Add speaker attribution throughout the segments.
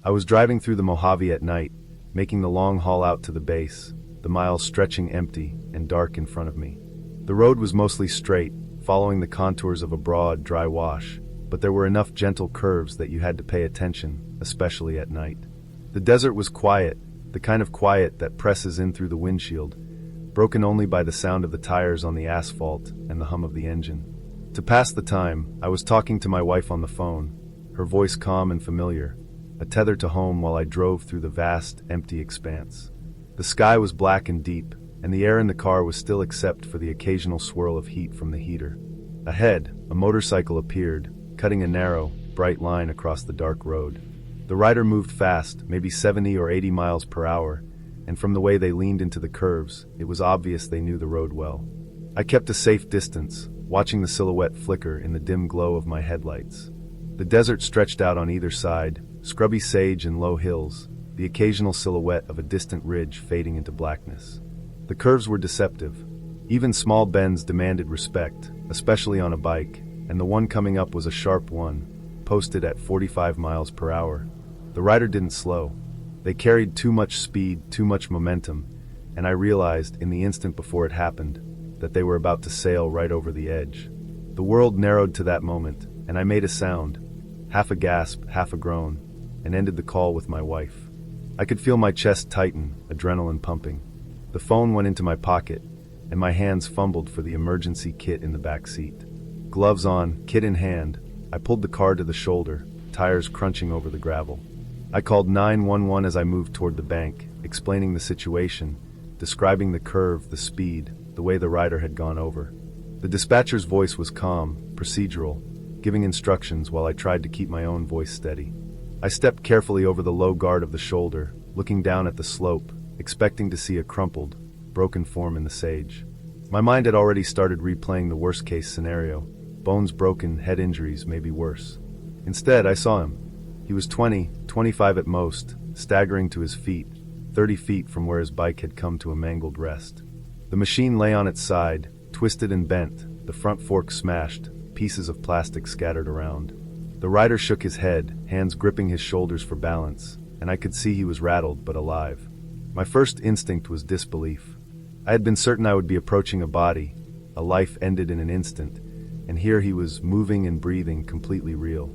Speaker 1: I was driving through the Mojave at night, making the long haul out to the base, the miles stretching empty and dark in front of me. The road was mostly straight, following the contours of a broad, dry wash, but there were enough gentle curves that you had to pay attention, especially at night. The desert was quiet, the kind of quiet that presses in through the windshield, broken only by the sound of the tires on the asphalt and the hum of the engine. To pass the time, I was talking to my wife on the phone, her voice calm and familiar, a tether to home while I drove through the vast, empty expanse. The sky was black and deep, and the air in the car was still except for the occasional swirl of heat from the heater. Ahead, a motorcycle appeared, cutting a narrow, bright line across the dark road. The rider moved fast, maybe 70 or 80 miles per hour, and from the way they leaned into the curves, it was obvious they knew the road well. I kept a safe distance, watching the silhouette flicker in the dim glow of my headlights. The desert stretched out on either side, scrubby sage and low hills, the occasional silhouette of a distant ridge fading into blackness. The curves were deceptive. Even small bends demanded respect, especially on a bike, and the one coming up was a sharp one, posted at 45 miles per hour. The rider didn't slow. They carried too much speed, too much momentum, and I realized in the instant before it happened that they were about to sail right over the edge. The world narrowed to that moment, and I made a sound, half a gasp, half a groan, and ended the call with my wife. I could feel my chest tighten, adrenaline pumping. The phone went into my pocket, and my hands fumbled for the emergency kit in the back seat. Gloves on, kit in hand, I pulled the car to the shoulder, tires crunching over the gravel. I called 911 as I moved toward the bank, explaining the situation, describing the curve, the speed, the way the rider had gone over. The dispatcher's voice was calm, procedural, giving instructions while I tried to keep my own voice steady. I stepped carefully over the low guard of the shoulder, looking down at the slope, expecting to see a crumpled, broken form in the sage. My mind had already started replaying the worst-case scenario, bones broken, head injuries, maybe worse. Instead, I saw him. He was 20, 25 at most, staggering to his feet, 30 feet from where his bike had come to a mangled rest. The machine lay on its side, twisted and bent, the front fork smashed, pieces of plastic scattered around. The rider shook his head, hands gripping his shoulders for balance, and I could see he was rattled but alive. My first instinct was disbelief. I had been certain I would be approaching a body, a life ended in an instant, and here he was, moving and breathing, completely real.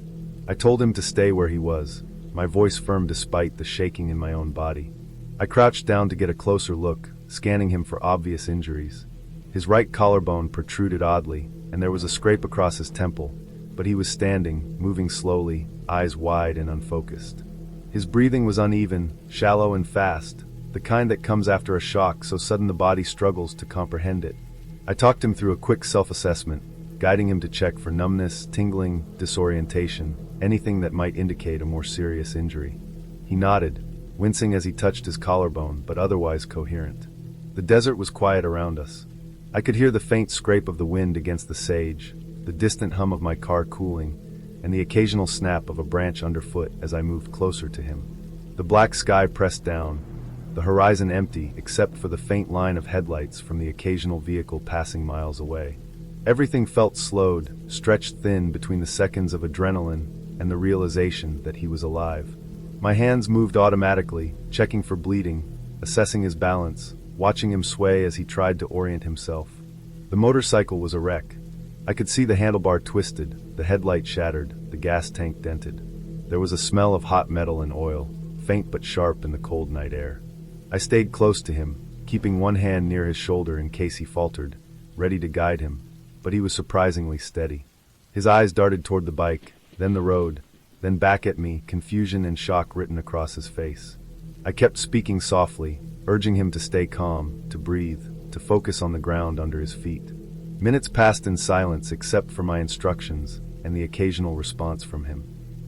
Speaker 1: I told him to stay where he was, my voice firm despite the shaking in my own body. I crouched down to get a closer look, scanning him for obvious injuries. His right collarbone protruded oddly, and there was a scrape across his temple, but he was standing, moving slowly, eyes wide and unfocused. His breathing was uneven, shallow and fast, the kind that comes after a shock so sudden the body struggles to comprehend it. I talked him through a quick self-assessment, guiding him to check for numbness, tingling, disorientation, anything that might indicate a more serious injury. He nodded, wincing as he touched his collarbone, but otherwise coherent. The desert was quiet around us. I could hear the faint scrape of the wind against the sage, the distant hum of my car cooling, and the occasional snap of a branch underfoot as I moved closer to him. The black sky pressed down, the horizon empty except for the faint line of headlights from the occasional vehicle passing miles away. Everything felt slowed, stretched thin between the seconds of adrenaline and the realization that he was alive. My hands moved automatically, checking for bleeding, assessing his balance, watching him sway as he tried to orient himself. The motorcycle was a wreck. I could see the handlebar twisted, the headlight shattered, the gas tank dented. There was a smell of hot metal and oil, faint but sharp in the cold night air. I stayed close to him, keeping one hand near his shoulder in case he faltered, ready to guide him, but he was surprisingly steady. His eyes darted toward the bike, then the road, then back at me, confusion and shock written across his face. I kept speaking softly, urging him to stay calm, to breathe, to focus on the ground under his feet. Minutes passed in silence except for my instructions and the occasional response from him.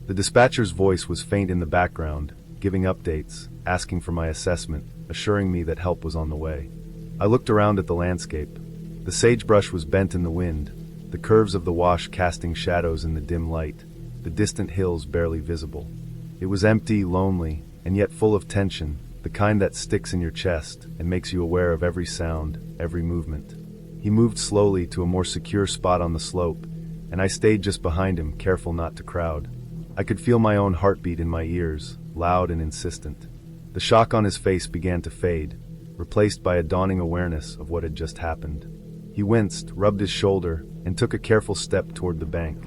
Speaker 1: The dispatcher's voice was faint in the background, giving updates, asking for my assessment, assuring me that help was on the way. I looked around at the landscape. The sagebrush was bent in the wind, the curves of the wash casting shadows in the dim light, the distant hills barely visible. It was empty, lonely, and yet full of tension, the kind that sticks in your chest and makes you aware of every sound, every movement. He moved slowly to a more secure spot on the slope, and I stayed just behind him, careful not to crowd. I could feel my own heartbeat in my ears, loud and insistent. The shock on his face began to fade, replaced by a dawning awareness of what had just happened. He winced, rubbed his shoulder, and took a careful step toward the bank.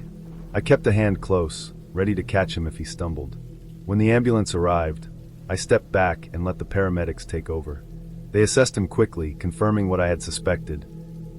Speaker 1: I kept a hand close, ready to catch him if he stumbled. When the ambulance arrived, I stepped back and let the paramedics take over. They assessed him quickly, confirming what I had suspected: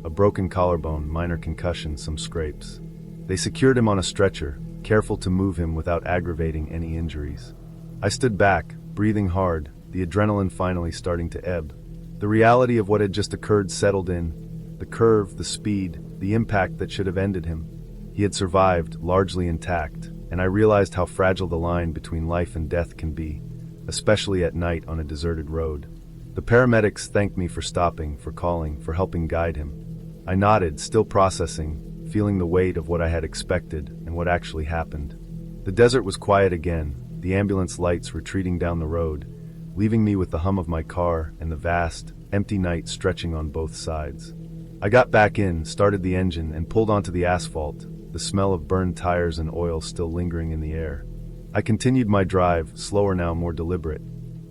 Speaker 1: a broken collarbone, minor concussion, some scrapes. They secured him on a stretcher, careful to move him without aggravating any injuries. I stood back, breathing hard, the adrenaline finally starting to ebb. The reality of what had just occurred settled in: the curve, the speed, the impact that should have ended him. He had survived, largely intact, and I realized how fragile the line between life and death can be, especially at night on a deserted road. The paramedics thanked me for stopping, for calling, for helping guide him. I nodded, still processing, feeling the weight of what I had expected and what actually happened. The desert was quiet again, the ambulance lights retreating down the road, leaving me with the hum of my car and the vast, empty night stretching on both sides. I got back in, started the engine, and pulled onto the asphalt, the smell of burned tires and oil still lingering in the air. I continued my drive, slower now, more deliberate.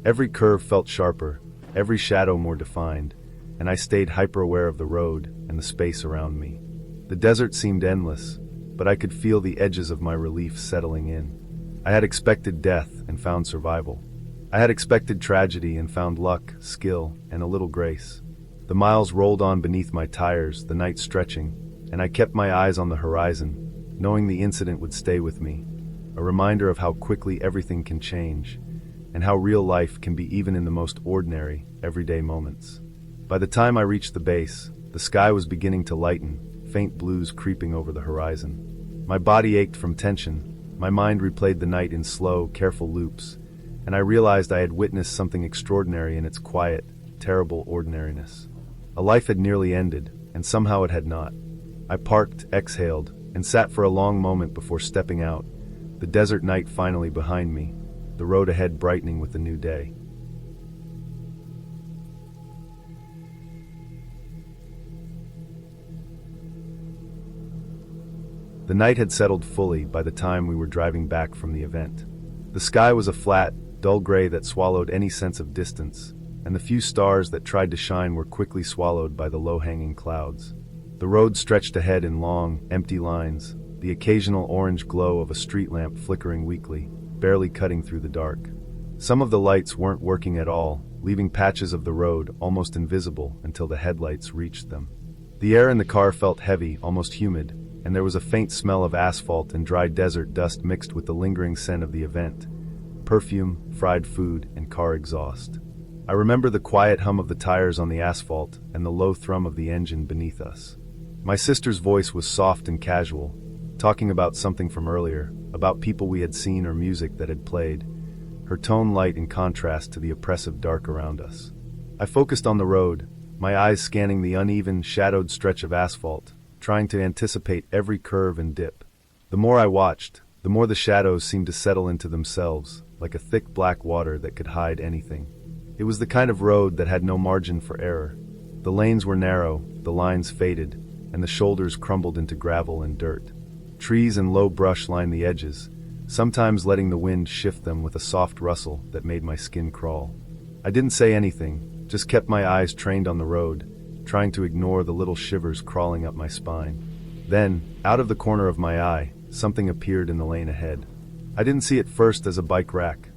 Speaker 1: Every curve felt sharper, every shadow more defined, and I stayed hyper-aware of the road and the space around me. The desert seemed endless, but I could feel the edges of my relief settling in. I had expected death and found survival. I had expected tragedy and found luck, skill, and a little grace. The miles rolled on beneath my tires, the night stretching, and I kept my eyes on the horizon, knowing the incident would stay with me, a reminder of how quickly everything can change, and how real life can be even in the most ordinary, everyday moments. By the time I reached the base, the sky was beginning to lighten, faint blues creeping over the horizon. My body ached from tension, my mind replayed the night in slow, careful loops, and I realized I had witnessed something extraordinary in its quiet, terrible ordinariness. A life had nearly ended, and somehow it had not. I parked, exhaled, and sat for a long moment before stepping out, the desert night finally behind me, the road ahead brightening with the new day. The night had settled fully by the time we were driving back from the event. The sky was a flat, dull gray that swallowed any sense of distance, and the few stars that tried to shine were quickly swallowed by the low-hanging clouds. The road stretched ahead in long, empty lines, the occasional orange glow of a street lamp flickering weakly, barely cutting through the dark. Some of the lights weren't working at all, leaving patches of the road almost invisible until the headlights reached them. The air in the car felt heavy, almost humid, and there was a faint smell of asphalt and dry desert dust mixed with the lingering scent of the event: perfume, fried food, and car exhaust. I remember the quiet hum of the tires on the asphalt and the low thrum of the engine beneath us. My sister's voice was soft and casual, talking about something from earlier, about people we had seen or music that had played, her tone light in contrast to the oppressive dark around us. I focused on the road, my eyes scanning the uneven, shadowed stretch of asphalt, trying to anticipate every curve and dip. The more I watched, the more the shadows seemed to settle into themselves, like a thick black water that could hide anything. It was the kind of road that had no margin for error. The lanes were narrow, the lines faded, and the shoulders crumbled into gravel and dirt. Trees and low brush lined the edges, sometimes letting the wind shift them with a soft rustle that made my skin crawl. I didn't say anything, just kept my eyes trained on the road, trying to ignore the little shivers crawling up my spine. Then, out of the corner of my eye, something appeared in the lane ahead. I didn't see it first as a bike rack.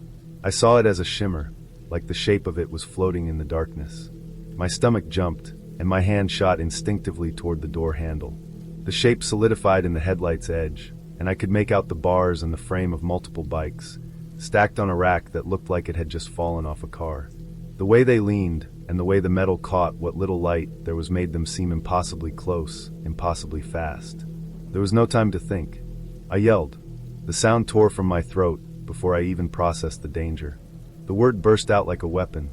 Speaker 1: I saw it as a shimmer, like the shape of it was floating in the darkness. My stomach jumped, and my hand shot instinctively toward the door handle. The shape solidified in the headlight's edge, and I could make out the bars and the frame of multiple bikes, stacked on a rack that looked like it had just fallen off a car. The way they leaned, and the way the metal caught what little light there was made them seem impossibly close, impossibly fast. There was no time to think. I yelled. The sound tore from my throat before I even processed the danger. The word burst out like a weapon.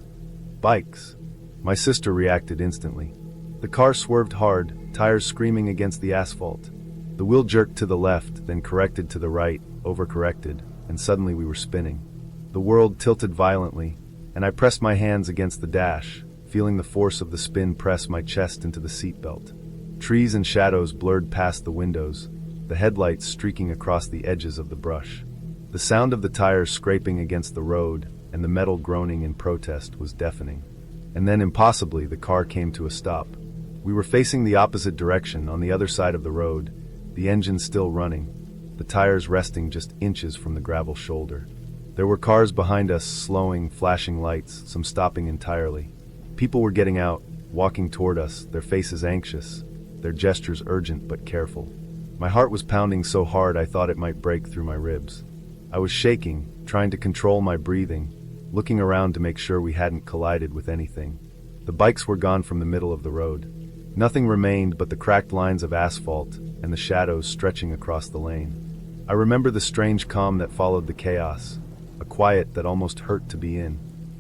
Speaker 1: Bikes. My sister reacted instantly. The car swerved hard, tires screaming against the asphalt. The wheel jerked to the left, then corrected to the right, overcorrected, and suddenly we were spinning. The world tilted violently, and I pressed my hands against the dash, feeling the force of the spin press my chest into the seatbelt. Trees and shadows blurred past the windows, the headlights streaking across the edges of the brush. The sound of the tires scraping against the road and the metal groaning in protest was deafening. And then, impossibly, the car came to a stop. We were facing the opposite direction, on the other side of the road, the engine still running, the tires resting just inches from the gravel shoulder. There were cars behind us, slowing, flashing lights, some stopping entirely. People were getting out, walking toward us, their faces anxious, their gestures urgent but careful. My heart was pounding so hard I thought it might break through my ribs. I was shaking, trying to control my breathing, looking around to make sure we hadn't collided with anything. The bikes were gone from the middle of the road. Nothing remained but the cracked lines of asphalt and the shadows stretching across the lane. I remember the strange calm that followed the chaos, a quiet that almost hurt to be in.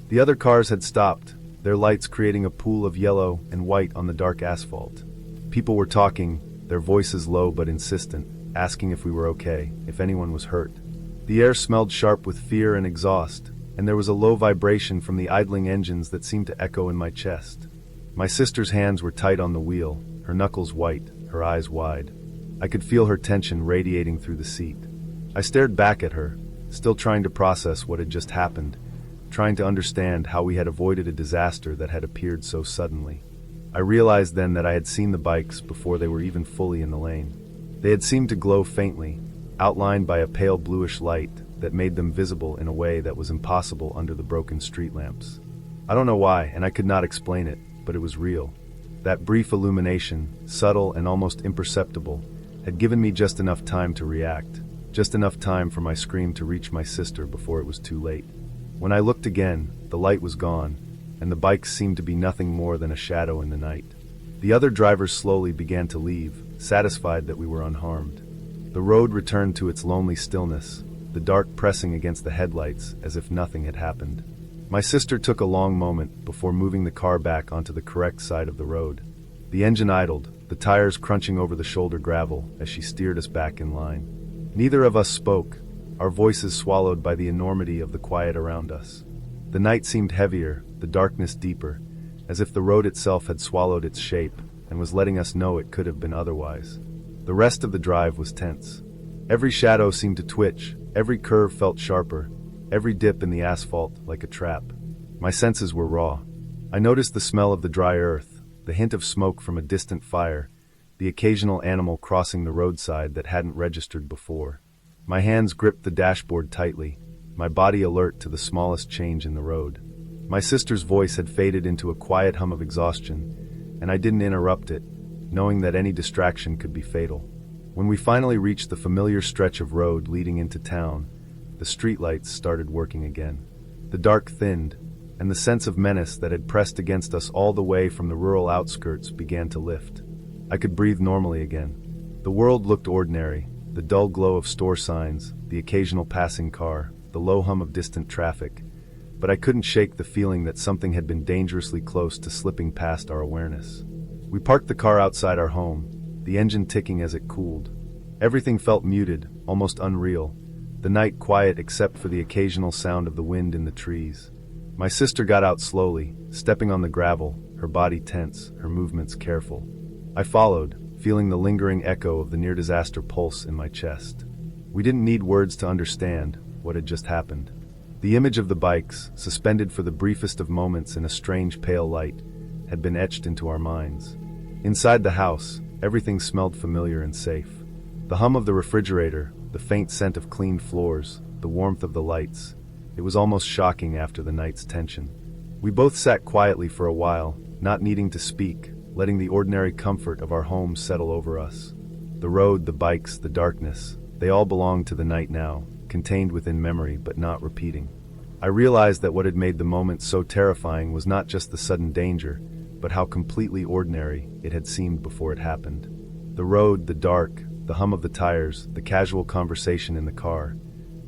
Speaker 1: The other cars had stopped, their lights creating a pool of yellow and white on the dark asphalt. People were talking, their voices low but insistent, asking if we were okay, if anyone was hurt. The air smelled sharp with fear and exhaust, and there was a low vibration from the idling engines that seemed to echo in my chest. My sister's hands were tight on the wheel, her knuckles white, her eyes wide. I could feel her tension radiating through the seat. I stared back at her, still trying to process what had just happened, trying to understand how we had avoided a disaster that had appeared so suddenly. I realized then that I had seen the bikes before they were even fully in the lane. They had seemed to glow faintly, outlined by a pale bluish light that made them visible in a way that was impossible under the broken street lamps. I don't know why, and I could not explain it, but it was real. That brief illumination, subtle and almost imperceptible, had given me just enough time to react, just enough time for my scream to reach my sister before it was too late. When I looked again, the light was gone, and the bikes seemed to be nothing more than a shadow in the night. The other drivers slowly began to leave, satisfied that we were unharmed. The road returned to its lonely stillness, the dark pressing against the headlights as if nothing had happened. My sister took a long moment before moving the car back onto the correct side of the road. The engine idled, the tires crunching over the shoulder gravel as she steered us back in line. Neither of us spoke, our voices swallowed by the enormity of the quiet around us. The night seemed heavier, the darkness deeper, as if the road itself had swallowed its shape and was letting us know it could have been otherwise. The rest of the drive was tense. Every shadow seemed to twitch, every curve felt sharper, every dip in the asphalt like a trap. My senses were raw. I noticed the smell of the dry earth, the hint of smoke from a distant fire, the occasional animal crossing the roadside that hadn't registered before. My hands gripped the dashboard tightly, my body alert to the smallest change in the road. My sister's voice had faded into a quiet hum of exhaustion, and I didn't interrupt it, knowing that any distraction could be fatal. When we finally reached the familiar stretch of road leading into town, the streetlights started working again. The dark thinned, and the sense of menace that had pressed against us all the way from the rural outskirts began to lift. I could breathe normally again. The world looked ordinary, the dull glow of store signs, the occasional passing car, the low hum of distant traffic, but I couldn't shake the feeling that something had been dangerously close to slipping past our awareness. We parked the car outside our home, the engine ticking as it cooled. Everything felt muted, almost unreal, the night quiet except for the occasional sound of the wind in the trees. My sister got out slowly, stepping on the gravel, her body tense, her movements careful. I followed, feeling the lingering echo of the near-disaster pulse in my chest. We didn't need words to understand what had just happened. The image of the bikes, suspended for the briefest of moments in a strange pale light, had been etched into our minds. Inside the house, everything smelled familiar and safe. The hum of the refrigerator, the faint scent of clean floors, the warmth of the lights. It was almost shocking after the night's tension. We both sat quietly for a while, not needing to speak, letting the ordinary comfort of our home settle over us. The road, the bikes, the darkness, they all belonged to the night now, contained within memory but not repeating. I realized that what had made the moment so terrifying was not just the sudden danger, but how completely ordinary it had seemed before it happened. The road, the dark, the hum of the tires, the casual conversation in the car,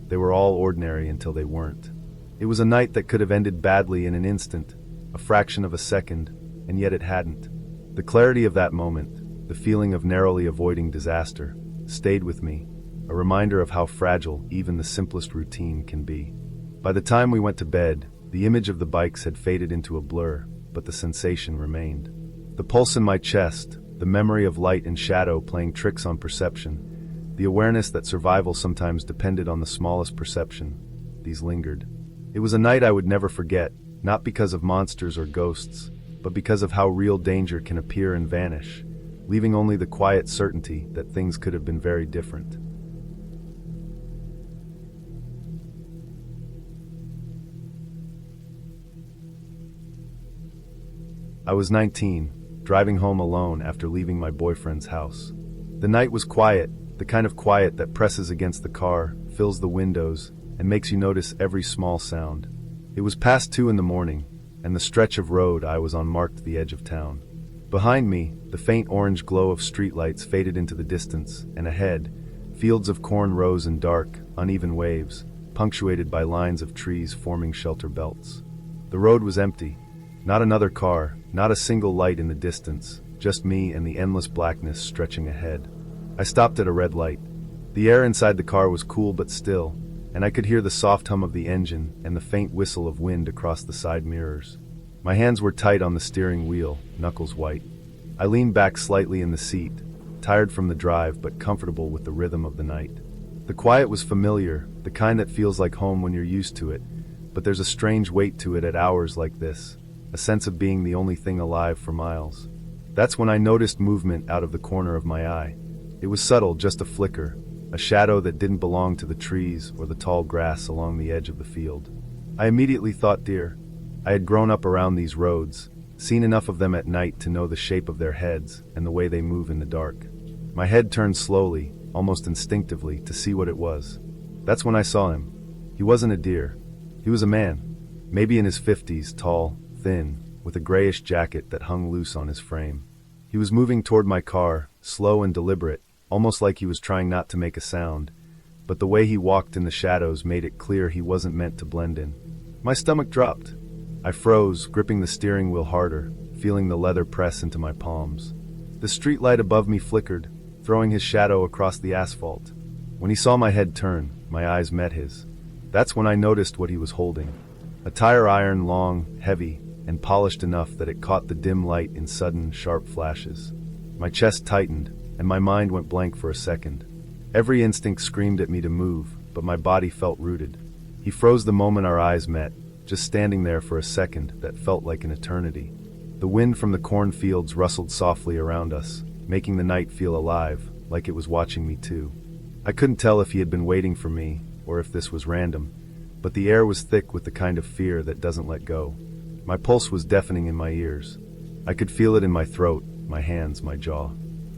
Speaker 1: they were all ordinary until they weren't. It was a night that could have ended badly in an instant, a fraction of a second, and yet it hadn't. The clarity of that moment, the feeling of narrowly avoiding disaster, stayed with me, a reminder of how fragile even the simplest routine can be. By the time we went to bed, the image of the bikes had faded into a blur, but the sensation remained. The pulse in my chest, the memory of light and shadow playing tricks on perception, The awareness that survival sometimes depended on the smallest perception. These lingered. It was a night I would never forget, not because of monsters or ghosts, but because of how real danger can appear and vanish, leaving only the quiet certainty that things could have been very different. I was 19, driving home alone after leaving my boyfriend's house. The night was quiet, the kind of quiet that presses against the car, fills the windows, and makes you notice every small sound. It was past 2 in the morning, and the stretch of road I was on marked the edge of town. Behind me, the faint orange glow of streetlights faded into the distance, and ahead, fields of corn rose in dark, uneven waves, punctuated by lines of trees forming shelter belts. The road was empty. Not another car, not a single light in the distance, just me and the endless blackness stretching ahead. I stopped at a red light. The air inside the car was cool but still, and I could hear the soft hum of the engine and the faint whistle of wind across the side mirrors. My hands were tight on the steering wheel, knuckles white. I leaned back slightly in the seat, tired from the drive but comfortable with the rhythm of the night. The quiet was familiar, the kind that feels like home when you're used to it, but there's a strange weight to it at hours like this. A sense of being the only thing alive for miles. That's when I noticed movement out of the corner of my eye. It was subtle, just a flicker, a shadow that didn't belong to the trees or the tall grass along the edge of the field. I immediately thought deer. I had grown up around these roads, seen enough of them at night to know the shape of their heads and the way they move in the dark. My head turned slowly, almost instinctively, to see what it was. That's when I saw him. He wasn't a deer. He was a man, maybe in his 50s, tall, thin, with a grayish jacket that hung loose on his frame. He was moving toward my car, slow and deliberate, almost like he was trying not to make a sound, but the way he walked in the shadows made it clear he wasn't meant to blend in. My stomach dropped. I froze, gripping the steering wheel harder, feeling the leather press into my palms. The streetlight above me flickered, throwing his shadow across the asphalt. When he saw my head turn, my eyes met his. That's when I noticed what he was holding. A tire iron, long, heavy, and polished enough that it caught the dim light in sudden, sharp flashes. My chest tightened, and my mind went blank for a second. Every instinct screamed at me to move, but my body felt rooted. He froze the moment our eyes met, just standing there for a second that felt like an eternity. The wind from the cornfields rustled softly around us, making the night feel alive, like it was watching me too. I couldn't tell if he had been waiting for me, or if this was random, but the air was thick with the kind of fear that doesn't let go. My pulse was deafening in my ears. I could feel it in my throat, my hands, my jaw.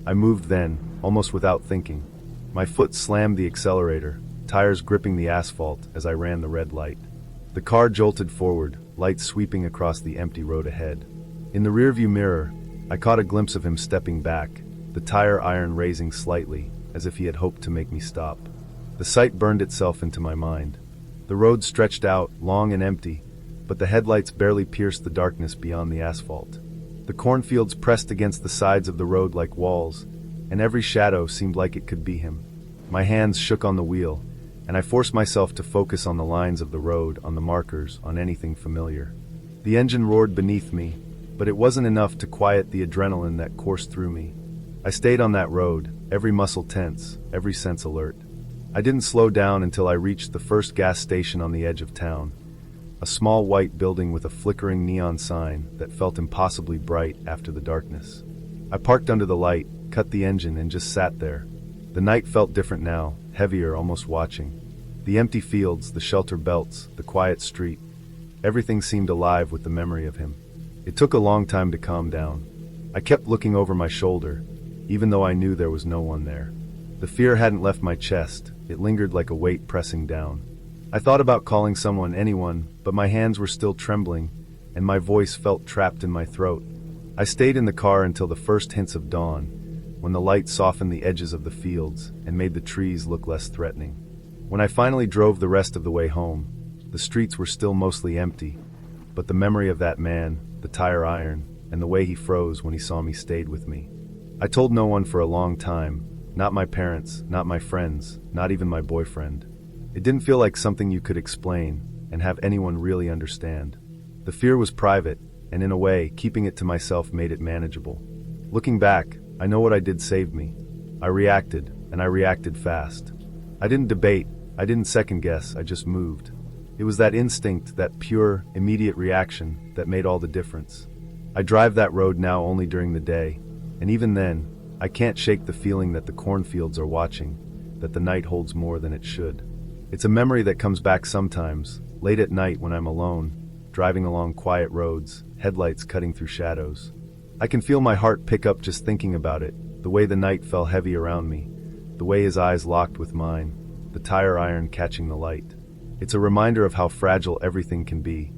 Speaker 1: I moved then, almost without thinking. My foot slammed the accelerator, tires gripping the asphalt as I ran the red light. The car jolted forward, lights sweeping across the empty road ahead. In the rearview mirror, I caught a glimpse of him stepping back, the tire iron raising slightly, as if he had hoped to make me stop. The sight burned itself into my mind. The road stretched out, long and empty, but the headlights barely pierced the darkness beyond the asphalt. The cornfields pressed against the sides of the road like walls, and every shadow seemed like it could be him. My hands shook on the wheel, and I forced myself to focus on the lines of the road, on the markers, on anything familiar. The engine roared beneath me, but it wasn't enough to quiet the adrenaline that coursed through me. I stayed on that road, every muscle tense, every sense alert. I didn't slow down until I reached the first gas station on the edge of town. A small white building with a flickering neon sign that felt impossibly bright after the darkness. I parked under the light, cut the engine, and just sat there. The night felt different now, heavier, almost watching. The empty fields, the shelter belts, the quiet street. Everything seemed alive with the memory of him. It took a long time to calm down. I kept looking over my shoulder, even though I knew there was no one there. The fear hadn't left my chest. It lingered like a weight pressing down. I thought about calling someone, anyone, but my hands were still trembling, and my voice felt trapped in my throat. I stayed in the car until the first hints of dawn, when the light softened the edges of the fields and made the trees look less threatening. When I finally drove the rest of the way home, the streets were still mostly empty, but the memory of that man, the tire iron, and the way he froze when he saw me stayed with me. I told no one for a long time. Not my parents, not my friends, not even my boyfriend. It didn't feel like something you could explain and have anyone really understand. The fear was private, and in a way, keeping it to myself made it manageable. Looking back, I know what I did saved me. I reacted, and I reacted fast. I didn't debate, I didn't second guess, I just moved. It was that instinct, that pure, immediate reaction, that made all the difference. I drive that road now only during the day, and even then, I can't shake the feeling that the cornfields are watching, that the night holds more than it should. It's a memory that comes back sometimes, late at night when I'm alone, driving along quiet roads, headlights cutting through shadows. I can feel my heart pick up just thinking about it, the way the night fell heavy around me, the way his eyes locked with mine, the tire iron catching the light. It's a reminder of how fragile everything can be,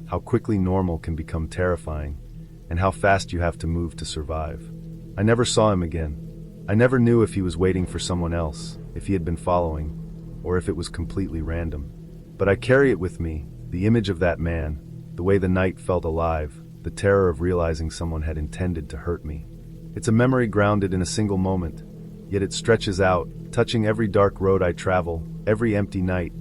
Speaker 1: how quickly normal can become terrifying, and how fast you have to move to survive. I never saw him again. I never knew if he was waiting for someone else, if he had been following, or if it was completely random. But I carry it with me, the image of that man, the way the night felt alive, the terror of realizing someone had intended to hurt me. It's a memory grounded in a single moment, yet it stretches out, touching every dark road I travel, every empty night,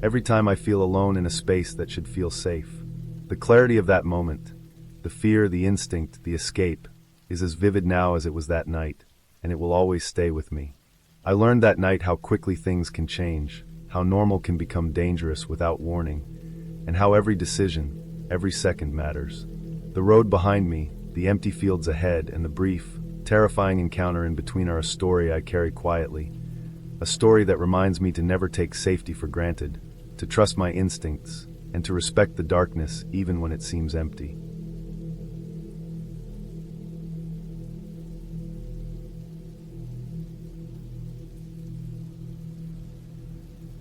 Speaker 1: every time I feel alone in a space that should feel safe. The clarity of that moment, the fear, the instinct, the escape, is as vivid now as it was that night, and it will always stay with me. I learned that night how quickly things can change, how normal can become dangerous without warning, and how every decision, every second matters. The road behind me, the empty fields ahead, and the brief, terrifying encounter in between are a story I carry quietly, a story that reminds me to never take safety for granted, to trust my instincts, and to respect the darkness even when it seems empty.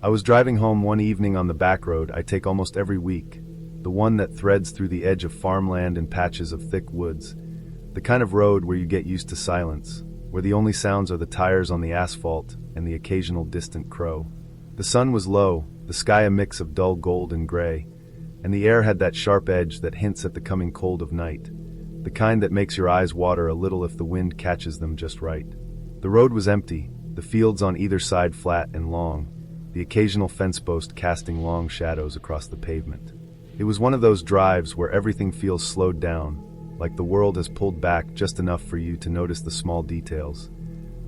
Speaker 1: I was driving home one evening on the back road I take almost every week, the one that threads through the edge of farmland and patches of thick woods, the kind of road where you get used to silence, where the only sounds are the tires on the asphalt and the occasional distant crow. The sun was low, the sky a mix of dull gold and gray, and the air had that sharp edge that hints at the coming cold of night, the kind that makes your eyes water a little if the wind catches them just right. The road was empty, the fields on either side flat and long, the occasional fence post casting long shadows across the pavement. It was one of those drives where everything feels slowed down, like the world has pulled back just enough for you to notice the small details.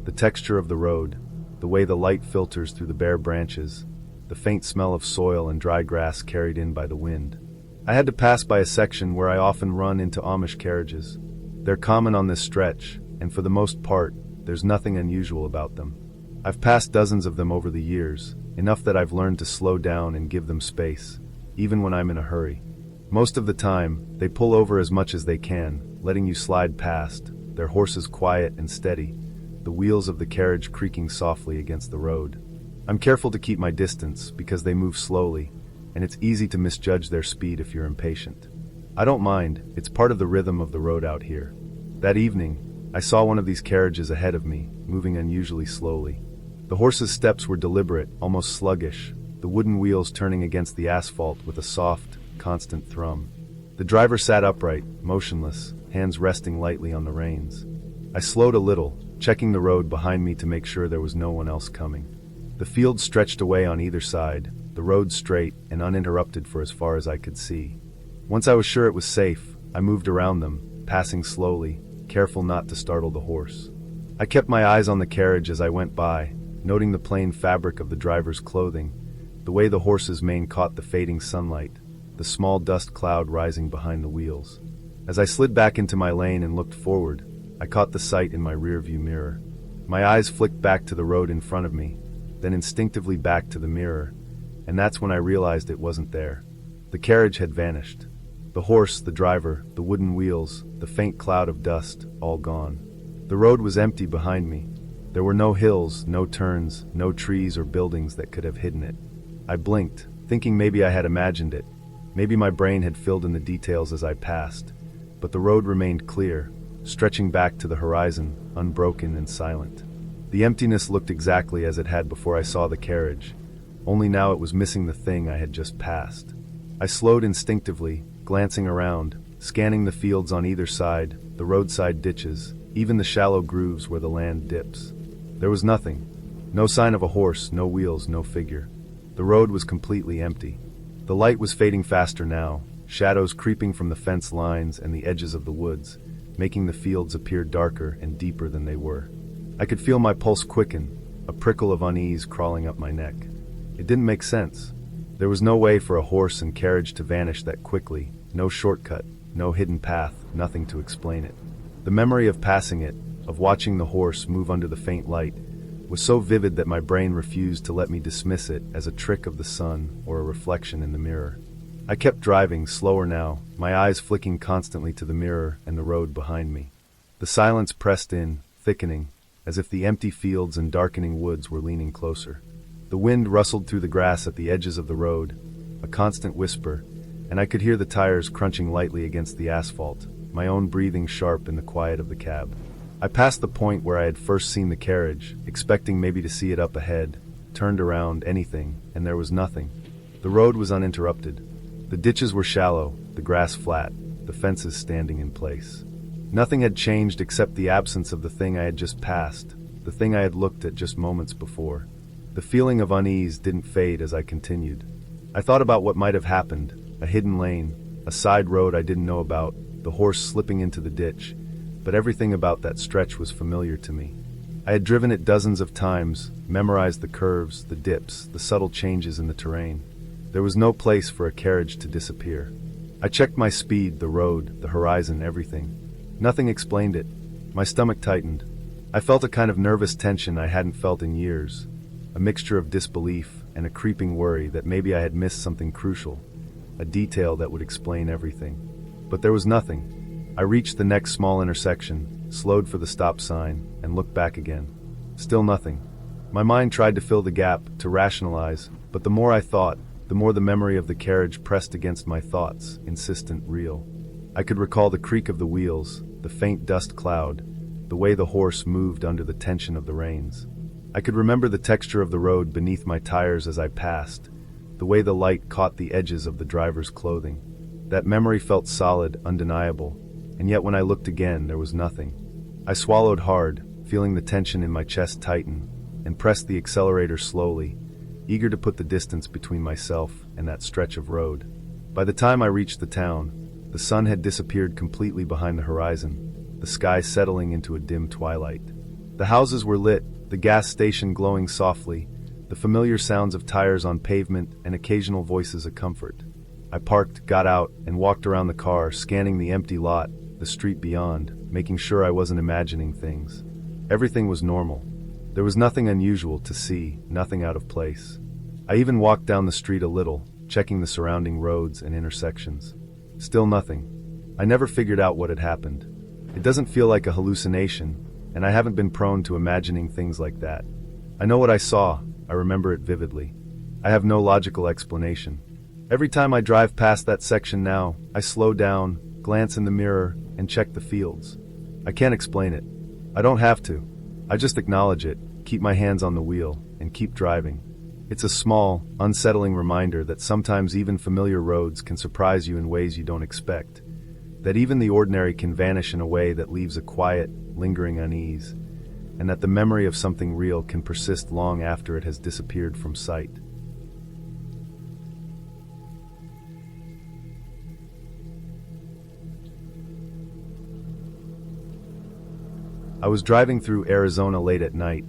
Speaker 1: The texture of the road, the way the light filters through the bare branches, the faint smell of soil and dry grass carried in by the wind. I had to pass by a section where I often run into Amish carriages. They're common on this stretch, and for the most part, there's nothing unusual about them. I've passed dozens of them over the years, enough that I've learned to slow down and give them space, even when I'm in a hurry. Most of the time, they pull over as much as they can, letting you slide past, their horses quiet and steady, the wheels of the carriage creaking softly against the road. I'm careful to keep my distance because they move slowly, and it's easy to misjudge their speed if you're impatient. I don't mind, it's part of the rhythm of the road out here. That evening, I saw one of these carriages ahead of me, moving unusually slowly. The horse's steps were deliberate, almost sluggish, the wooden wheels turning against the asphalt with a soft, constant thrum. The driver sat upright, motionless, hands resting lightly on the reins. I slowed a little, checking the road behind me to make sure there was no one else coming. The fields stretched away on either side, the road straight and uninterrupted for as far as I could see. Once I was sure it was safe, I moved around them, passing slowly, careful not to startle the horse. I kept my eyes on the carriage as I went by, noting the plain fabric of the driver's clothing, the way the horse's mane caught the fading sunlight, the small dust cloud rising behind the wheels. As I slid back into my lane and looked forward, I caught the sight in my rearview mirror. My eyes flicked back to the road in front of me, then instinctively back to the mirror, and that's when I realized it wasn't there. The carriage had vanished. The horse, the driver, the wooden wheels, the faint cloud of dust, all gone. The road was empty behind me. There were no hills, no turns, no trees or buildings that could have hidden it. I blinked, thinking maybe I had imagined it. Maybe my brain had filled in the details as I passed. But the road remained clear, stretching back to the horizon, unbroken and silent. The emptiness looked exactly as it had before I saw the carriage, only now it was missing the thing I had just passed. I slowed instinctively, glancing around, scanning the fields on either side, the roadside ditches, even the shallow grooves where the land dips. There was nothing. No sign of a horse, no wheels, no figure. The road was completely empty. The light was fading faster now, shadows creeping from the fence lines and the edges of the woods, making the fields appear darker and deeper than they were. I could feel my pulse quicken, a prickle of unease crawling up my neck. It didn't make sense. There was no way for a horse and carriage to vanish that quickly, no shortcut, no hidden path, nothing to explain it. The memory of passing it, of watching the horse move under the faint light, was so vivid that my brain refused to let me dismiss it as a trick of the sun or a reflection in the mirror. I kept driving, slower now, my eyes flicking constantly to the mirror and the road behind me. The silence pressed in, thickening, as if the empty fields and darkening woods were leaning closer. The wind rustled through the grass at the edges of the road, a constant whisper, and I could hear the tires crunching lightly against the asphalt, my own breathing sharp in the quiet of the cab. I passed the point where I had first seen the carriage, expecting maybe to see it up ahead, turned around, anything, and there was nothing. The road was uninterrupted. The ditches were shallow, the grass flat, the fences standing in place. Nothing had changed except the absence of the thing I had just passed, the thing I had looked at just moments before. The feeling of unease didn't fade as I continued. I thought about what might have happened, a hidden lane, a side road I didn't know about, the horse slipping into the ditch, but everything about that stretch was familiar to me. I had driven it dozens of times, memorized the curves, the dips, the subtle changes in the terrain. There was no place for a carriage to disappear. I checked my speed, the road, the horizon, everything. Nothing explained it. My stomach tightened. I felt a kind of nervous tension I hadn't felt in years, a mixture of disbelief and a creeping worry that maybe I had missed something crucial, a detail that would explain everything. But there was nothing. I reached the next small intersection, slowed for the stop sign, and looked back again. Still nothing. My mind tried to fill the gap, to rationalize, but the more I thought, the more the memory of the carriage pressed against my thoughts, insistent, real. I could recall the creak of the wheels, the faint dust cloud, the way the horse moved under the tension of the reins. I could remember the texture of the road beneath my tires as I passed, the way the light caught the edges of the driver's clothing. That memory felt solid, undeniable, and yet when I looked again, there was nothing. I swallowed hard, feeling the tension in my chest tighten, and pressed the accelerator slowly, eager to put the distance between myself and that stretch of road. By the time I reached the town, the sun had disappeared completely behind the horizon, the sky settling into a dim twilight. The houses were lit, the gas station glowing softly, the familiar sounds of tires on pavement and occasional voices of comfort. I parked, got out, and walked around the car, scanning the empty lot, the street beyond, making sure I wasn't imagining things. Everything was normal. There was nothing unusual to see, nothing out of place. I even walked down the street a little, checking the surrounding roads and intersections. Still nothing. I never figured out what had happened. It doesn't feel like a hallucination, and I haven't been prone to imagining things like that. I know what I saw, I remember it vividly. I have no logical explanation. Every time I drive past that section now, I slow down, glance in the mirror, and check the fields. I can't explain it. I don't have to. I just acknowledge it, keep my hands on the wheel, and keep driving. It's a small, unsettling reminder that sometimes even familiar roads can surprise you in ways you don't expect. That even the ordinary can vanish in a way that leaves a quiet, lingering unease, and that the memory of something real can persist long after it has disappeared from sight. I was driving through Arizona late at night,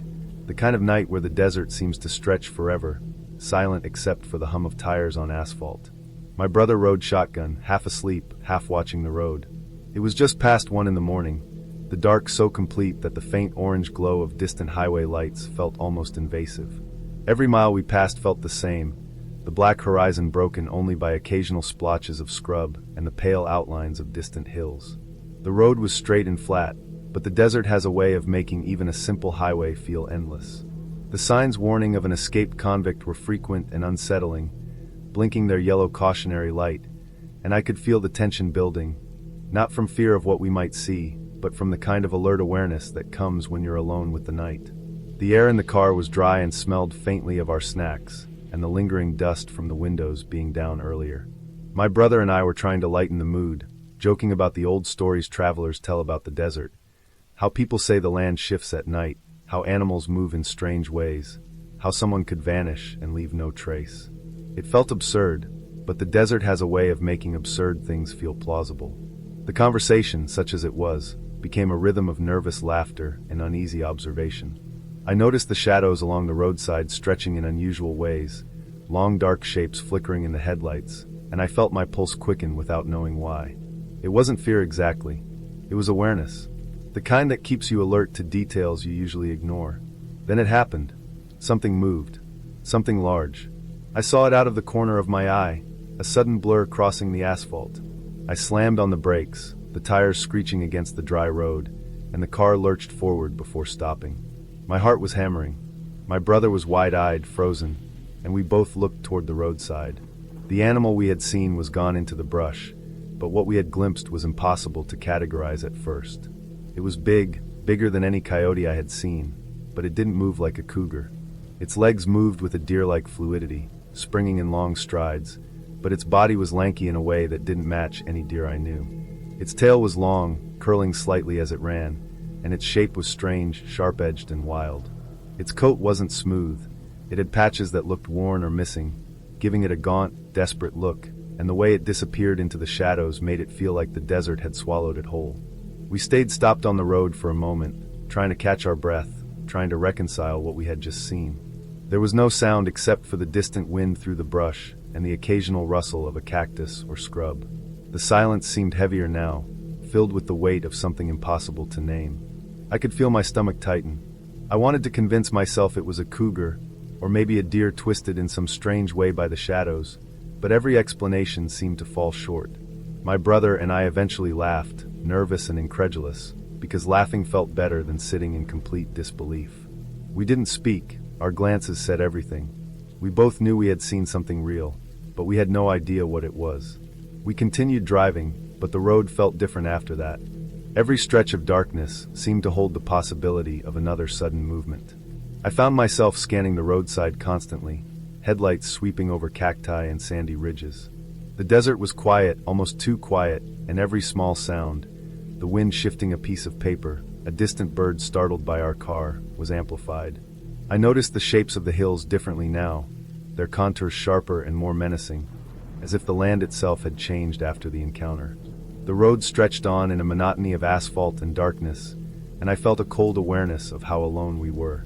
Speaker 1: the kind of night where the desert seems to stretch forever, silent except for the hum of tires on asphalt. My brother rode shotgun, half asleep, half watching the road. It was just past 1 a.m, the dark so complete that the faint orange glow of distant highway lights felt almost invasive. Every mile we passed felt the same, the black horizon broken only by occasional splotches of scrub and the pale outlines of distant hills. The road was straight and flat, but the desert has a way of making even a simple highway feel endless. The signs warning of an escaped convict were frequent and unsettling, blinking their yellow cautionary light, and I could feel the tension building, not from fear of what we might see, but from the kind of alert awareness that comes when you're alone with the night. The air in the car was dry and smelled faintly of our snacks, and the lingering dust from the windows being down earlier. My brother and I were trying to lighten the mood, joking about the old stories travelers tell about the desert, how people say the land shifts at night, how animals move in strange ways, how someone could vanish and leave no trace. It felt absurd, but the desert has a way of making absurd things feel plausible. The conversation, such as it was, became a rhythm of nervous laughter and uneasy observation. I noticed the shadows along the roadside stretching in unusual ways, long dark shapes flickering in the headlights, and I felt my pulse quicken without knowing why. It wasn't fear exactly. It was awareness. The kind that keeps you alert to details you usually ignore. Then it happened. Something moved. Something large. I saw it out of the corner of my eye, a sudden blur crossing the asphalt. I slammed on the brakes, the tires screeching against the dry road, and the car lurched forward before stopping. My heart was hammering. My brother was wide-eyed, frozen, and we both looked toward the roadside. The animal we had seen was gone into the brush, but what we had glimpsed was impossible to categorize at first. It was big, bigger than any coyote I had seen, but it didn't move like a cougar. Its legs moved with a deer-like fluidity, springing in long strides, but its body was lanky in a way that didn't match any deer I knew. Its tail was long, curling slightly as it ran, and its shape was strange, sharp-edged and wild. Its coat wasn't smooth. It had patches that looked worn or missing, giving it a gaunt, desperate look, and the way it disappeared into the shadows made it feel like the desert had swallowed it whole. We stayed stopped on the road for a moment, trying to catch our breath, trying to reconcile what we had just seen. There was no sound except for the distant wind through the brush and the occasional rustle of a cactus or scrub. The silence seemed heavier now, filled with the weight of something impossible to name. I could feel my stomach tighten. I wanted to convince myself it was a cougar, or maybe a deer twisted in some strange way by the shadows, but every explanation seemed to fall short. My brother and I eventually laughed, nervous and incredulous, because laughing felt better than sitting in complete disbelief. We didn't speak. Our glances said everything. We both knew we had seen something real, but we had no idea what it was. We continued driving, but the road felt different after that. Every stretch of darkness seemed to hold the possibility of another sudden movement. I found myself scanning the roadside constantly, headlights sweeping over cacti and sandy ridges. The desert was quiet, almost too quiet, and every small sound, the wind shifting a piece of paper, a distant bird startled by our car, was amplified. I noticed the shapes of the hills differently now, their contours sharper and more menacing, as if the land itself had changed after the encounter. The road stretched on in a monotony of asphalt and darkness, and I felt a cold awareness of how alone we were.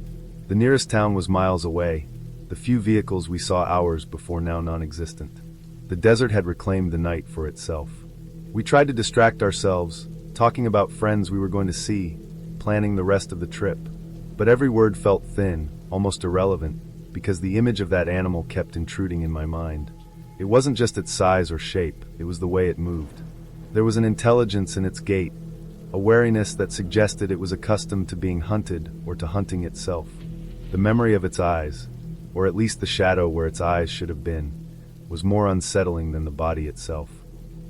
Speaker 1: The nearest town was miles away, the few vehicles we saw hours before now non-existent. The desert had reclaimed the night for itself. We tried to distract ourselves, talking about friends we were going to see, planning the rest of the trip. But every word felt thin, almost irrelevant, because the image of that animal kept intruding in my mind. It wasn't just its size or shape, it was the way it moved. There was an intelligence in its gait, a wariness that suggested it was accustomed to being hunted or to hunting itself. The memory of its eyes, or at least the shadow where its eyes should have been, was more unsettling than the body itself.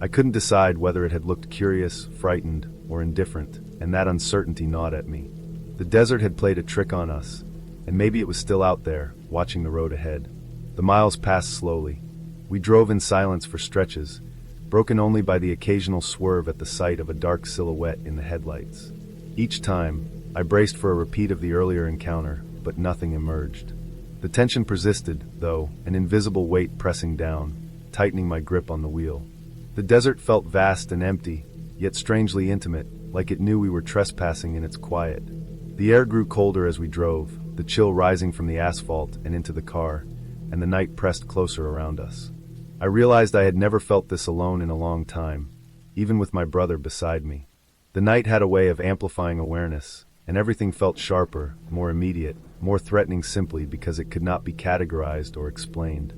Speaker 1: I couldn't decide whether it had looked curious, frightened, or indifferent, and that uncertainty gnawed at me. The desert had played a trick on us, and maybe it was still out there, watching the road ahead. The miles passed slowly. We drove in silence for stretches, broken only by the occasional swerve at the sight of a dark silhouette in the headlights. Each time, I braced for a repeat of the earlier encounter, but nothing emerged. The tension persisted, though, an invisible weight pressing down, tightening my grip on the wheel. The desert felt vast and empty, yet strangely intimate, like it knew we were trespassing in its quiet. The air grew colder as we drove, the chill rising from the asphalt and into the car, and the night pressed closer around us. I realized I had never felt this alone in a long time, even with my brother beside me. The night had a way of amplifying awareness, and everything felt sharper, more immediate, more threatening simply because it could not be categorized or explained.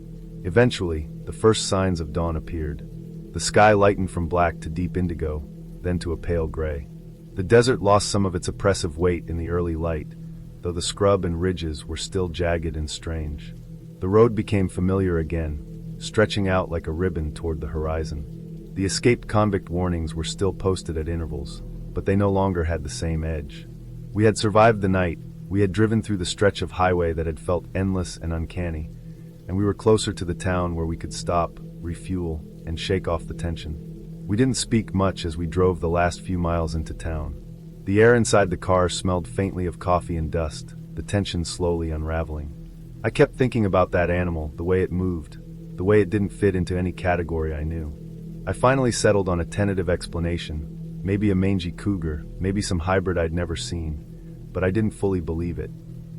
Speaker 1: Eventually, the first signs of dawn appeared. The sky lightened from black to deep indigo, then to a pale gray. The desert lost some of its oppressive weight in the early light, though the scrub and ridges were still jagged and strange. The road became familiar again, stretching out like a ribbon toward the horizon. The escaped convict warnings were still posted at intervals, but they no longer had the same edge. We had survived the night, we had driven through the stretch of highway that had felt endless and uncanny, and we were closer to the town where we could stop, refuel, and shake off the tension. We didn't speak much as we drove the last few miles into town. The air inside the car smelled faintly of coffee and dust, the tension slowly unraveling. I kept thinking about that animal, the way it moved, the way it didn't fit into any category I knew. I finally settled on a tentative explanation, maybe a mangy cougar, maybe some hybrid I'd never seen, but I didn't fully believe it.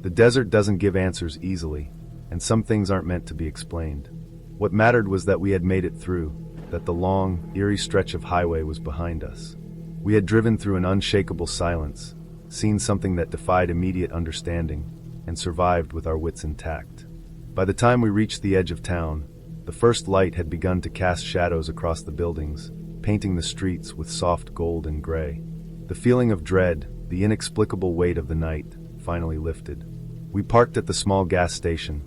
Speaker 1: The desert doesn't give answers easily, and some things aren't meant to be explained. What mattered was that we had made it through, that the long, eerie stretch of highway was behind us. We had driven through an unshakable silence, seen something that defied immediate understanding, and survived with our wits intact. By the time we reached the edge of town, the first light had begun to cast shadows across the buildings, painting the streets with soft gold and gray. The feeling of dread, the inexplicable weight of the night, finally lifted. We parked at the small gas station,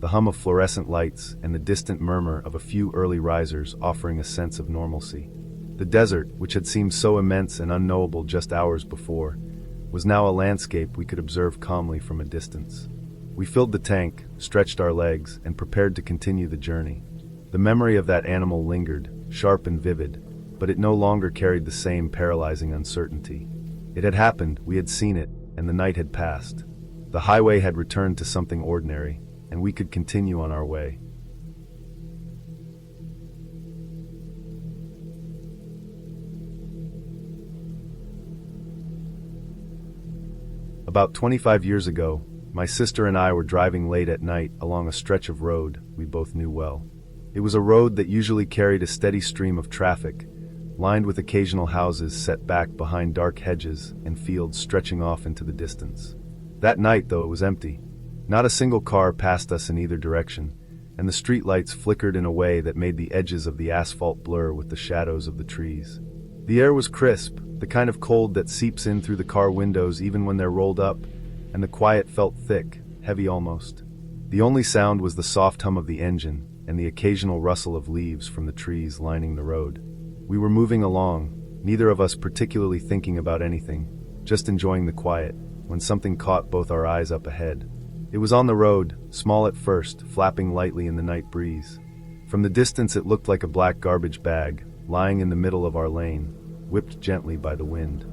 Speaker 1: the hum of fluorescent lights and the distant murmur of a few early risers offering a sense of normalcy. The desert, which had seemed so immense and unknowable just hours before, was now a landscape we could observe calmly from a distance. We filled the tank, stretched our legs, and prepared to continue the journey. The memory of that animal lingered, sharp and vivid, but it no longer carried the same paralyzing uncertainty. It had happened, we had seen it, and the night had passed. The highway had returned to something ordinary, and we could continue on our way. About 25 years ago, my sister and I were driving late at night along a stretch of road we both knew well. It was a road that usually carried a steady stream of traffic, lined with occasional houses set back behind dark hedges and fields stretching off into the distance. That night, though, it was empty. Not a single car passed us in either direction, and the streetlights flickered in a way that made the edges of the asphalt blur with the shadows of the trees. The air was crisp, the kind of cold that seeps in through the car windows even when they're rolled up, and the quiet felt thick, heavy almost. The only sound was the soft hum of the engine and the occasional rustle of leaves from the trees lining the road. We were moving along, neither of us particularly thinking about anything, just enjoying the quiet, when something caught both our eyes up ahead. It was on the road, small at first, flapping lightly in the night breeze. From the distance it looked like a black garbage bag, lying in the middle of our lane, whipped gently by the wind.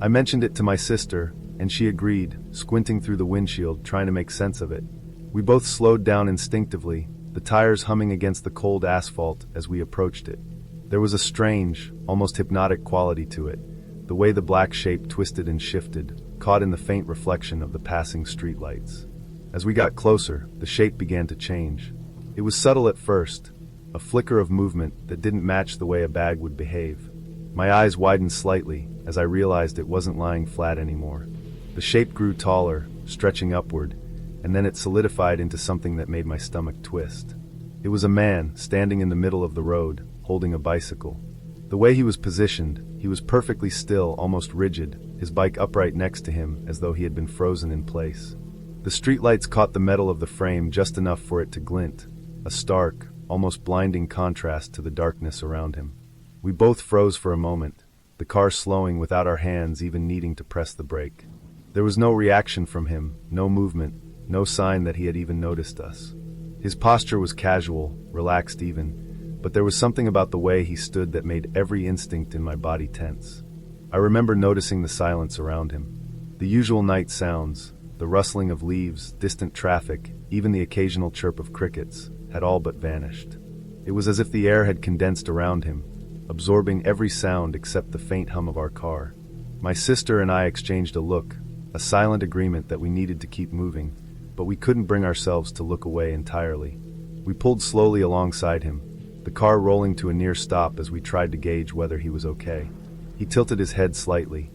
Speaker 1: I mentioned it to my sister, and she agreed, squinting through the windshield, trying to make sense of it. We both slowed down instinctively, the tires humming against the cold asphalt as we approached it. There was a strange, almost hypnotic quality to it, the way the black shape twisted and shifted, caught in the faint reflection of the passing streetlights. As we got closer, the shape began to change. It was subtle at first, a flicker of movement that didn't match the way a bag would behave. My eyes widened slightly as I realized it wasn't lying flat anymore. The shape grew taller, stretching upward, and then it solidified into something that made my stomach twist. It was a man standing in the middle of the road, holding a bicycle. The way he was positioned, he was perfectly still, almost rigid, his bike upright next to him as though he had been frozen in place. The streetlights caught the metal of the frame just enough for it to glint, a stark, almost blinding contrast to the darkness around him. We both froze for a moment, the car slowing without our hands even needing to press the brake. There was no reaction from him, no movement, no sign that he had even noticed us. His posture was casual, relaxed even, but there was something about the way he stood that made every instinct in my body tense. I remember noticing the silence around him. The usual night sounds, the rustling of leaves, distant traffic, even the occasional chirp of crickets, had all but vanished. It was as if the air had condensed around him, absorbing every sound except the faint hum of our car. My sister and I exchanged a look, a silent agreement that we needed to keep moving, but we couldn't bring ourselves to look away entirely. We pulled slowly alongside him, the car rolling to a near stop as we tried to gauge whether he was okay. He tilted his head slightly,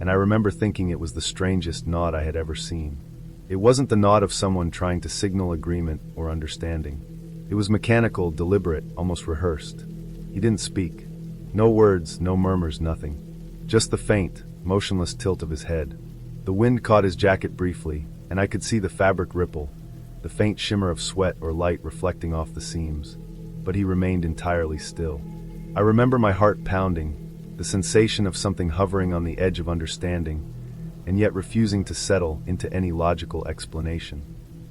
Speaker 1: and I remember thinking it was the strangest nod I had ever seen. It wasn't the nod of someone trying to signal agreement or understanding. It was mechanical, deliberate, almost rehearsed. He didn't speak. No words, no murmurs, nothing. Just the faint, motionless tilt of his head. The wind caught his jacket briefly, and I could see the fabric ripple, the faint shimmer of sweat or light reflecting off the seams. But he remained entirely still. I remember my heart pounding, the sensation of something hovering on the edge of understanding, and yet refusing to settle into any logical explanation.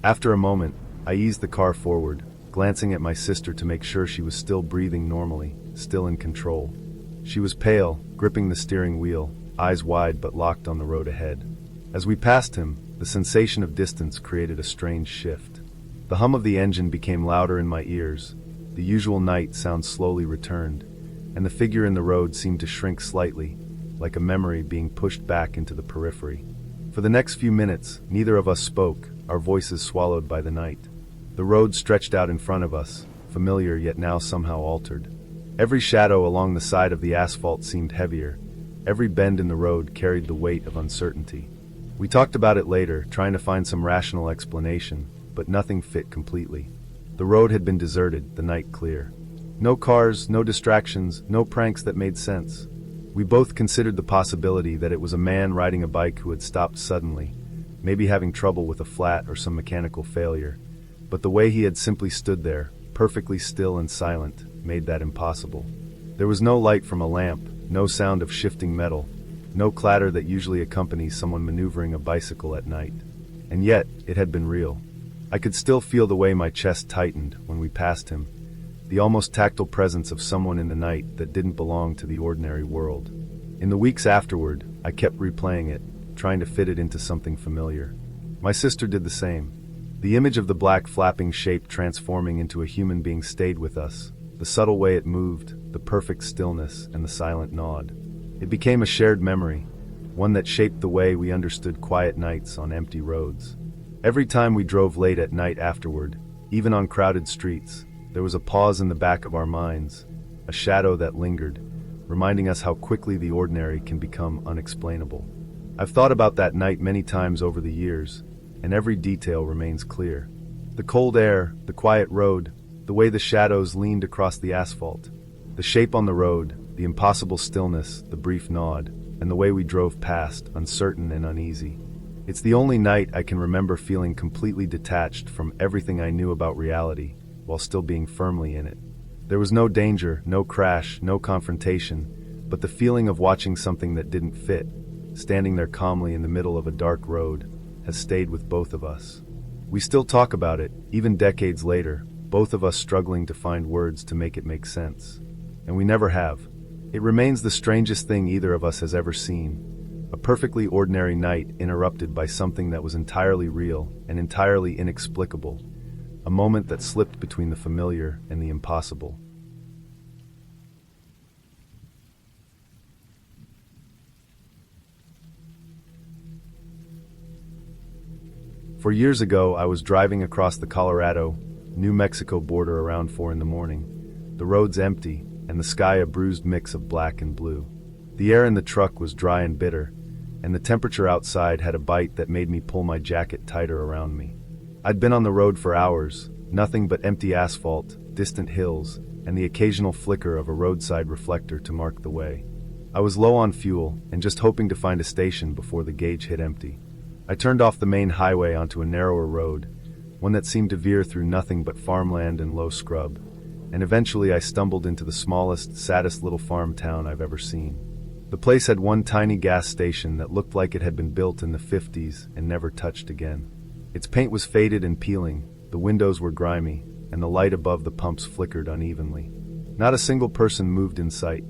Speaker 1: After a moment, I eased the car forward, glancing at my sister to make sure she was still breathing normally, still in control. She was pale, gripping the steering wheel, eyes wide but locked on the road ahead. As we passed him, the sensation of distance created a strange shift. The hum of the engine became louder in my ears, the usual night sound slowly returned, and the figure in the road seemed to shrink slightly, like a memory being pushed back into the periphery. For the next few minutes, neither of us spoke, our voices swallowed by the night. The road stretched out in front of us, familiar yet now somehow altered. Every shadow along the side of the asphalt seemed heavier. Every bend in the road carried the weight of uncertainty. We talked about it later, trying to find some rational explanation, but nothing fit completely. The road had been deserted, the night clear. No cars, no distractions, no pranks that made sense. We both considered the possibility that it was a man riding a bike who had stopped suddenly, maybe having trouble with a flat or some mechanical failure. But the way he had simply stood there, perfectly still and silent, made that impossible. There was no light from a lamp, no sound of shifting metal, no clatter that usually accompanies someone maneuvering a bicycle at night. And yet, it had been real. I could still feel the way my chest tightened when we passed him, the almost tactile presence of someone in the night that didn't belong to the ordinary world. In the weeks afterward, I kept replaying it, trying to fit it into something familiar. My sister did the same. The image of the black flapping shape transforming into a human being stayed with us, the subtle way it moved, the perfect stillness, and the silent nod. It became a shared memory, one that shaped the way we understood quiet nights on empty roads. Every time we drove late at night afterward, even on crowded streets, there was a pause in the back of our minds, a shadow that lingered, reminding us how quickly the ordinary can become unexplainable. I've thought about that night many times over the years, and every detail remains clear. The cold air, the quiet road, the way the shadows leaned across the asphalt, the shape on the road, the impossible stillness, the brief nod, and the way we drove past, uncertain and uneasy. It's the only night I can remember feeling completely detached from everything I knew about reality, while still being firmly in it. There was no danger, no crash, no confrontation, but the feeling of watching something that didn't fit, standing there calmly in the middle of a dark road, has stayed with both of us. We still talk about it, even decades later, both of us struggling to find words to make it make sense. And we never have. It remains the strangest thing either of us has ever seen. A perfectly ordinary night interrupted by something that was entirely real and entirely inexplicable. A moment that slipped between the familiar and the impossible. For years ago, I was driving across the Colorado-New Mexico border around 4 a.m. The roads empty, and the sky a bruised mix of black and blue. The air in the truck was dry and bitter, and the temperature outside had a bite that made me pull my jacket tighter around me. I'd been on the road for hours, nothing but empty asphalt, distant hills, and the occasional flicker of a roadside reflector to mark the way. I was low on fuel, and just hoping to find a station before the gauge hit empty. I turned off the main highway onto a narrower road, one that seemed to veer through nothing but farmland and low scrub, and eventually I stumbled into the smallest, saddest little farm town I've ever seen. The place had one tiny gas station that looked like it had been built in the 50s and never touched again. Its paint was faded and peeling, the windows were grimy, and the light above the pumps flickered unevenly. Not a single person moved in sight.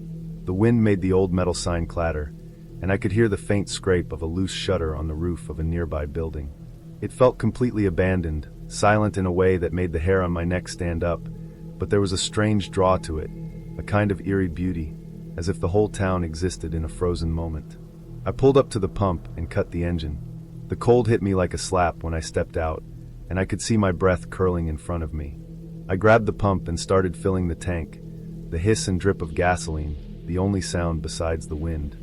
Speaker 1: The wind made the old metal sign clatter, and I could hear the faint scrape of a loose shutter on the roof of a nearby building. It felt completely abandoned, silent in a way that made the hair on my neck stand up, but there was a strange draw to it, a kind of eerie beauty, as if the whole town existed in a frozen moment. I pulled up to the pump and cut the engine. The cold hit me like a slap when I stepped out, and I could see my breath curling in front of me. I grabbed the pump and started filling the tank, the hiss and drip of gasoline, the only sound besides the wind.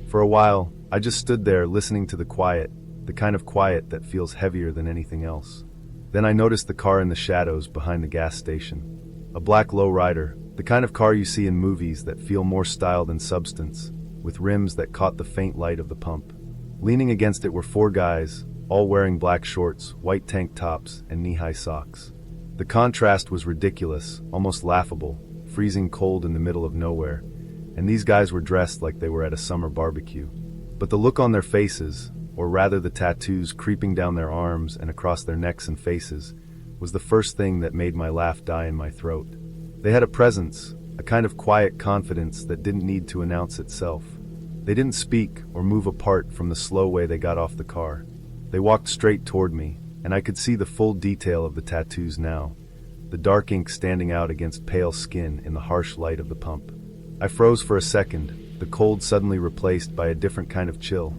Speaker 1: For a while, I just stood there listening to the quiet, the kind of quiet that feels heavier than anything else. Then I noticed the car in the shadows behind the gas station. A black lowrider, the kind of car you see in movies that feel more style than substance, with rims that caught the faint light of the pump. Leaning against it were 4 guys, all wearing black shorts, white tank tops, and knee-high socks. The contrast was ridiculous, almost laughable, freezing cold in the middle of nowhere, and these guys were dressed like they were at a summer barbecue. But the look on their faces, or rather the tattoos creeping down their arms and across their necks and faces, was the first thing that made my laugh die in my throat. They had a presence, a kind of quiet confidence that didn't need to announce itself. They didn't speak or move apart from the slow way they got off the car. They walked straight toward me, and I could see the full detail of the tattoos now, the dark ink standing out against pale skin in the harsh light of the pump. I froze for a second, the cold suddenly replaced by a different kind of chill,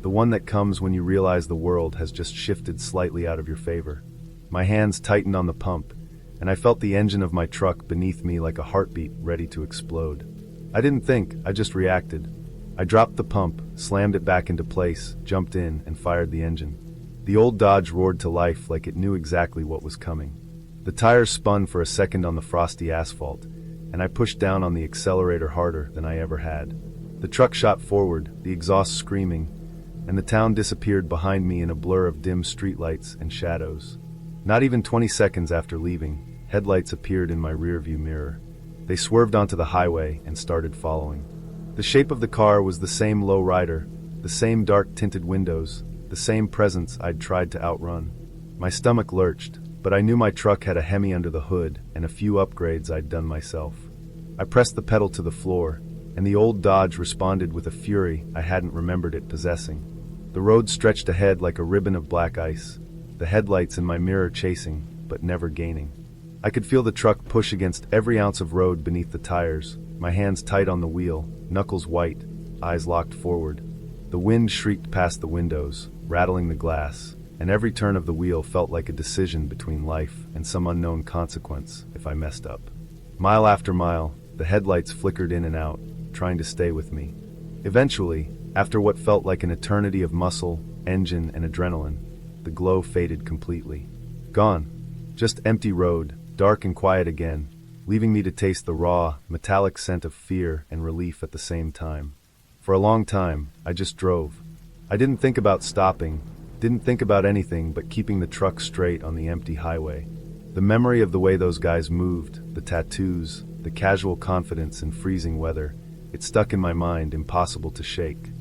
Speaker 1: The one that comes when you realize the world has just shifted slightly out of your favor. My hands tightened on the pump, and I felt the engine of my truck beneath me like a heartbeat ready to explode. I didn't think, I just reacted. I dropped the pump, slammed it back into place, jumped in, and fired the engine. The old Dodge roared to life like it knew exactly what was coming. The tires spun for a second on the frosty asphalt, and I pushed down on the accelerator harder than I ever had. The truck shot forward, the exhaust screaming, and the town disappeared behind me in a blur of dim streetlights and shadows. Not even 20 seconds after leaving, headlights appeared in my rearview mirror. They swerved onto the highway and started following. The shape of the car was the same low rider, the same dark tinted windows, the same presence I'd tried to outrun. My stomach lurched, but I knew my truck had a Hemi under the hood and a few upgrades I'd done myself. I pressed the pedal to the floor, and the old Dodge responded with a fury I hadn't remembered it possessing. The road stretched ahead like a ribbon of black ice, the headlights in my mirror chasing, but never gaining. I could feel the truck push against every ounce of road beneath the tires, my hands tight on the wheel, knuckles white, eyes locked forward. The wind shrieked past the windows, rattling the glass, and every turn of the wheel felt like a decision between life and some unknown consequence if I messed up. Mile after mile, the headlights flickered in and out, trying to stay with me. Eventually, after what felt like an eternity of muscle, engine, and adrenaline, the glow faded completely. Gone. Just empty road, dark and quiet again, leaving me to taste the raw, metallic scent of fear and relief at the same time. For a long time, I just drove. I didn't think about stopping, didn't think about anything but keeping the truck straight on the empty highway. The memory of the way those guys moved, the tattoos, the casual confidence in freezing weather, it stuck in my mind, impossible to shake.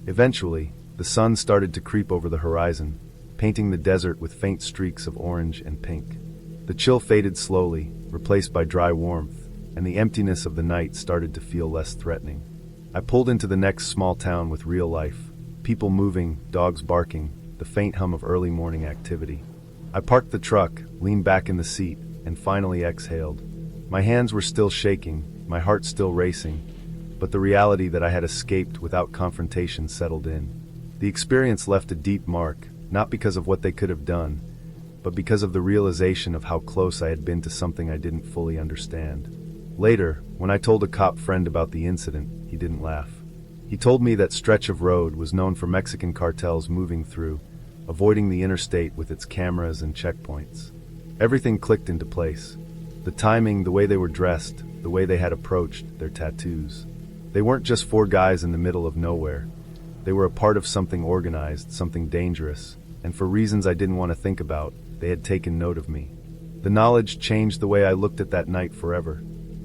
Speaker 1: Eventually, the sun started to creep over the horizon, painting the desert with faint streaks of orange and pink. The chill faded slowly, replaced by dry warmth, and the emptiness of the night started to feel less threatening. I pulled into the next small town with real life, people moving, dogs barking, the faint hum of early morning activity. I parked the truck, leaned back in the seat, and finally exhaled. My hands were still shaking, my heart still racing, but the reality that I had escaped without confrontation settled in. The experience left a deep mark, not because of what they could have done, but because of the realization of how close I had been to something I didn't fully understand. Later, when I told a cop friend about the incident, he didn't laugh. He told me that stretch of road was known for Mexican cartels moving through, avoiding the interstate with its cameras and checkpoints. Everything clicked into place. The timing, the way they were dressed, the way they had approached, their tattoos. They weren't just four guys in the middle of nowhere. They were a part of something organized, something dangerous, and for reasons I didn't want to think about, they had taken note of me. The knowledge changed the way I looked at that night forever.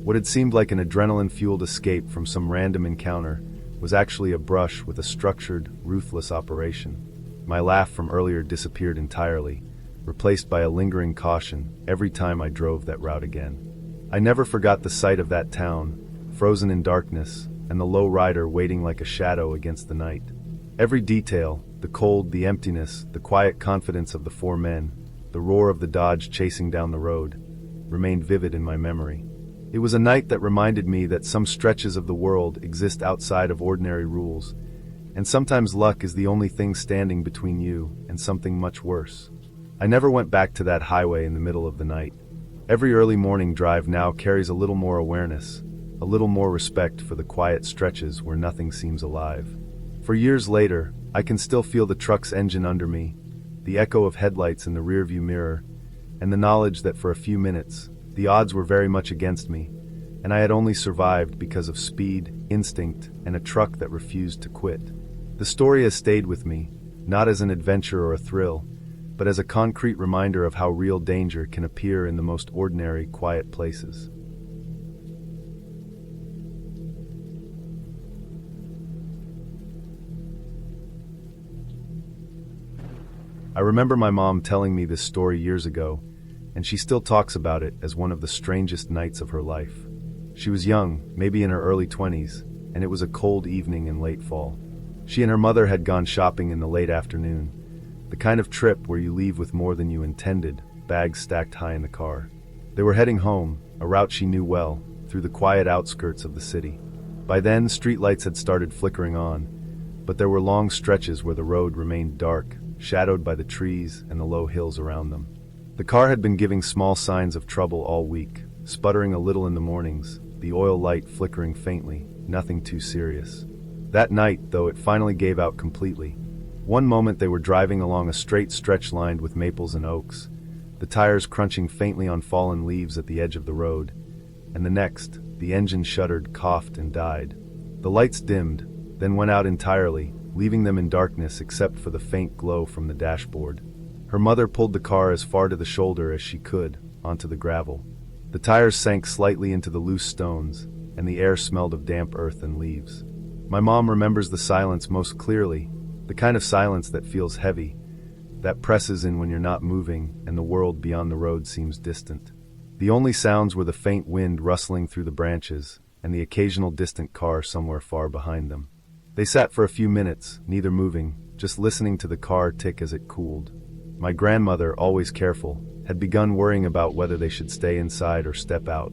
Speaker 1: What had seemed like an adrenaline-fueled escape from some random encounter was actually a brush with a structured, ruthless operation. My laugh from earlier disappeared entirely, replaced by a lingering caution every time I drove that route again. I never forgot the sight of that town, frozen in darkness, and the low rider waiting like a shadow against the night. Every detail, the cold, the emptiness, the quiet confidence of the four men, the roar of the Dodge chasing down the road, remained vivid in my memory. It was a night that reminded me that some stretches of the world exist outside of ordinary rules, and sometimes luck is the only thing standing between you and something much worse. I never went back to that highway in the middle of the night. Every early morning drive now carries a little more awareness, a little more respect for the quiet stretches where nothing seems alive. For years later, I can still feel the truck's engine under me, the echo of headlights in the rearview mirror, and the knowledge that for a few minutes, the odds were very much against me, and I had only survived because of speed, instinct, and a truck that refused to quit. The story has stayed with me, not as an adventure or a thrill, but as a concrete reminder of how real danger can appear in the most ordinary, quiet places. I remember my mom telling me this story years ago, and she still talks about it as one of the strangest nights of her life. She was young, maybe in her early 20s, and it was a cold evening in late fall. She and her mother had gone shopping in the late afternoon, the kind of trip where you leave with more than you intended, bags stacked high in the car. They were heading home, a route she knew well, through the quiet outskirts of the city. By then, streetlights had started flickering on, but there were long stretches where the road remained dark, shadowed by the trees and the low hills around them. The car had been giving small signs of trouble all week, sputtering a little in the mornings, the oil light flickering faintly, nothing too serious. That night, though, it finally gave out completely. One moment they were driving along a straight stretch lined with maples and oaks, the tires crunching faintly on fallen leaves at the edge of the road, and the next, the engine shuddered, coughed, and died. The lights dimmed, then went out entirely, leaving them in darkness except for the faint glow from the dashboard. Her mother pulled the car as far to the shoulder as she could, onto the gravel. The tires sank slightly into the loose stones, and the air smelled of damp earth and leaves. My mom remembers the silence most clearly, the kind of silence that feels heavy, that presses in when you're not moving and the world beyond the road seems distant. The only sounds were the faint wind rustling through the branches and the occasional distant car somewhere far behind them. They sat for a few minutes, neither moving, just listening to the car tick as it cooled. My grandmother, always careful, had begun worrying about whether they should stay inside or step out,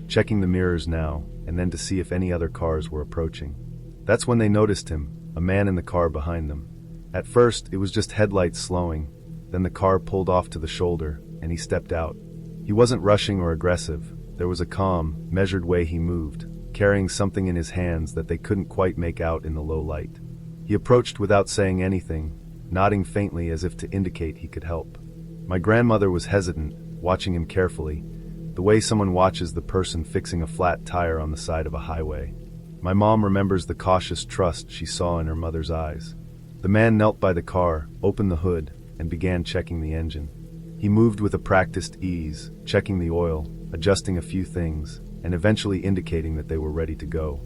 Speaker 1: checking the mirrors now and then to see if any other cars were approaching. That's when they noticed him, a man in the car behind them. At first, it was just headlights slowing, then the car pulled off to the shoulder, and he stepped out. He wasn't rushing or aggressive. There was a calm, measured way he moved, carrying something in his hands that they couldn't quite make out in the low light. He approached without saying anything, nodding faintly as if to indicate he could help. My grandmother was hesitant, watching him carefully, the way someone watches the person fixing a flat tire on the side of a highway. My mom remembers the cautious trust she saw in her mother's eyes. The man knelt by the car, opened the hood, and began checking the engine. He moved with a practiced ease, checking the oil, adjusting a few things, and eventually indicating that they were ready to go.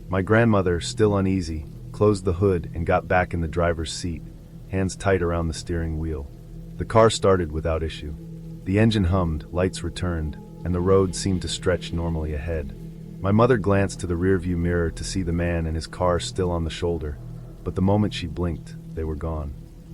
Speaker 1: My grandmother, still uneasy, closed the hood and got back in the driver's seat, hands tight around the steering wheel. The car started without issue. The engine hummed, lights returned, and the road seemed to stretch normally ahead. My mother glanced to the rearview mirror to see the man and his car still on the shoulder, but the moment she blinked, they were gone.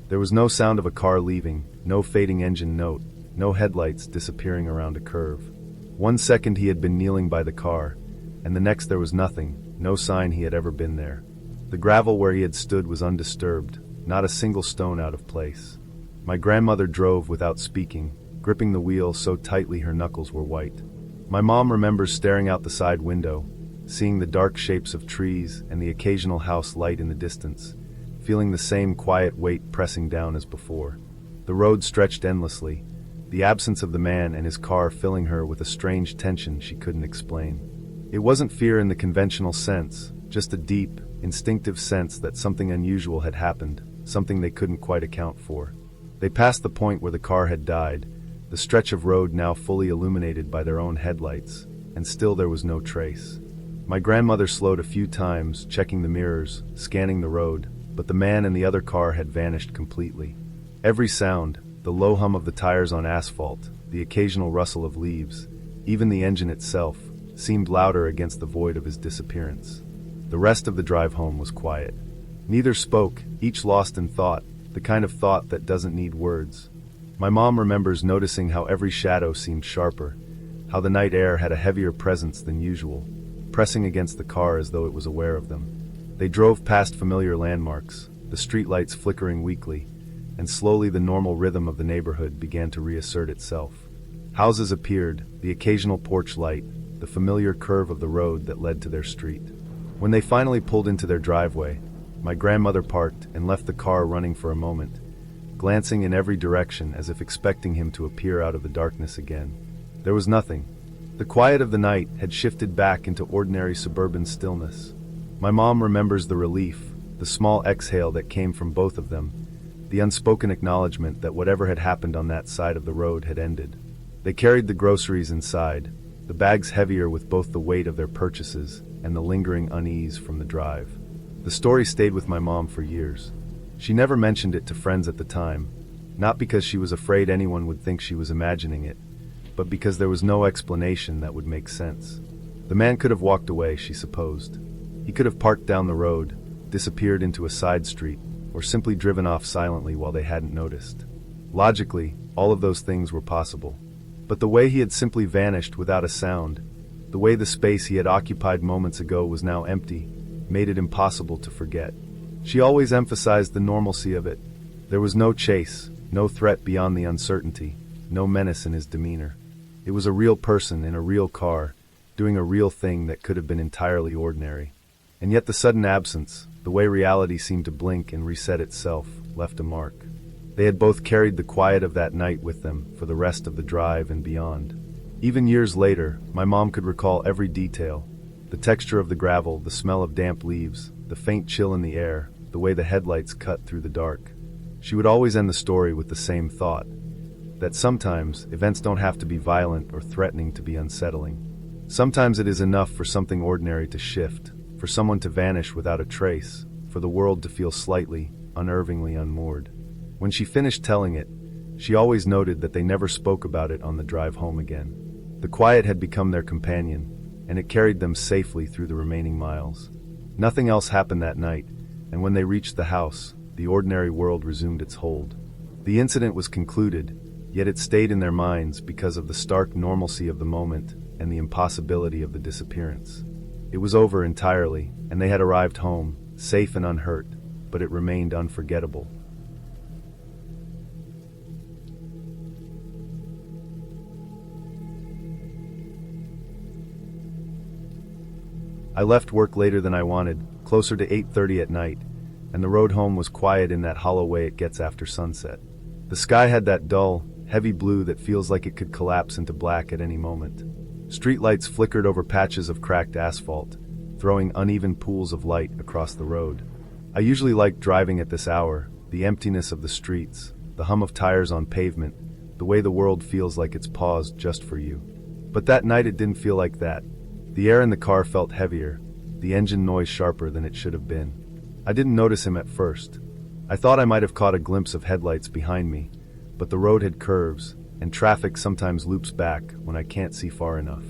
Speaker 1: There was no sound of a car leaving, no fading engine note, no headlights disappearing around a curve. 1 second he had been kneeling by the car, and the next there was nothing, no sign he had ever been there. The gravel where he had stood was undisturbed, not a single stone out of place. My grandmother drove without speaking, gripping the wheel so tightly her knuckles were white. My mom remembers staring out the side window, seeing the dark shapes of trees and the occasional house light in the distance, feeling the same quiet weight pressing down as before. The road stretched endlessly, the absence of the man and his car filling her with a strange tension she couldn't explain. It wasn't fear in the conventional sense, just a deep, instinctive sense that something unusual had happened, something they couldn't quite account for. They passed the point where the car had died, the stretch of road now fully illuminated by their own headlights, and still there was no trace. My grandmother slowed a few times, checking the mirrors, scanning the road, but the man and the other car had vanished completely. Every sound, the low hum of the tires on asphalt, the occasional rustle of leaves, even the engine itself, seemed louder against the void of his disappearance. The rest of the drive home was quiet. Neither spoke, each lost in thought, the kind of thought that doesn't need words. My mom remembers noticing how every shadow seemed sharper, how the night air had a heavier presence than usual, pressing against the car as though it was aware of them. They drove past familiar landmarks, the streetlights flickering weakly, and slowly the normal rhythm of the neighborhood began to reassert itself. Houses appeared, the occasional porch light, the familiar curve of the road that led to their street. When they finally pulled into their driveway, my grandmother parked and left the car running for a moment, glancing in every direction as if expecting him to appear out of the darkness again. There was nothing. The quiet of the night had shifted back into ordinary suburban stillness. My mom remembers the relief, the small exhale that came from both of them, the unspoken acknowledgement that whatever had happened on that side of the road had ended. They carried the groceries inside, the bags heavier with both the weight of their purchases and the lingering unease from the drive. The story stayed with my mom for years. She never mentioned it to friends at the time, not because she was afraid anyone would think she was imagining it, but because there was no explanation that would make sense. The man could have walked away, she supposed. He could have parked down the road, disappeared into a side street, or simply driven off silently while they hadn't noticed. Logically, all of those things were possible. But the way he had simply vanished without a sound, the way the space he had occupied moments ago was now empty, made it impossible to forget. She always emphasized the normalcy of it. There was no chase, no threat beyond the uncertainty, no menace in his demeanor. It was a real person in a real car, doing a real thing that could have been entirely ordinary. And yet the sudden absence, the way reality seemed to blink and reset itself, left a mark. They had both carried the quiet of that night with them for the rest of the drive and beyond. Even years later, my mom could recall every detail: the texture of the gravel, the smell of damp leaves, the faint chill in the air, the way the headlights cut through the dark. She would always end the story with the same thought: that sometimes events don't have to be violent or threatening to be unsettling. Sometimes it is enough for something ordinary to shift, for someone to vanish without a trace, for the world to feel slightly, unnervingly unmoored. When she finished telling it, she always noted that they never spoke about it on the drive home again. The quiet had become their companion, and it carried them safely through the remaining miles. Nothing else happened that night, and when they reached the house, the ordinary world resumed its hold. The incident was concluded, yet it stayed in their minds because of the stark normalcy of the moment and the impossibility of the disappearance. It was over entirely, and they had arrived home, safe and unhurt, but it remained unforgettable. I left work later than I wanted, closer to 8:30 at night, and the road home was quiet in that hollow way it gets after sunset. The sky had that dull, heavy blue that feels like it could collapse into black at any moment. Streetlights flickered over patches of cracked asphalt, throwing uneven pools of light across the road. I usually liked driving at this hour, the emptiness of the streets, the hum of tires on pavement, the way the world feels like it's paused just for you. But that night it didn't feel like that. The air in the car felt heavier, the engine noise sharper than it should have been. I didn't notice him at first. I thought I might have caught a glimpse of headlights behind me, but the road had curves, and traffic sometimes loops back when I can't see far enough.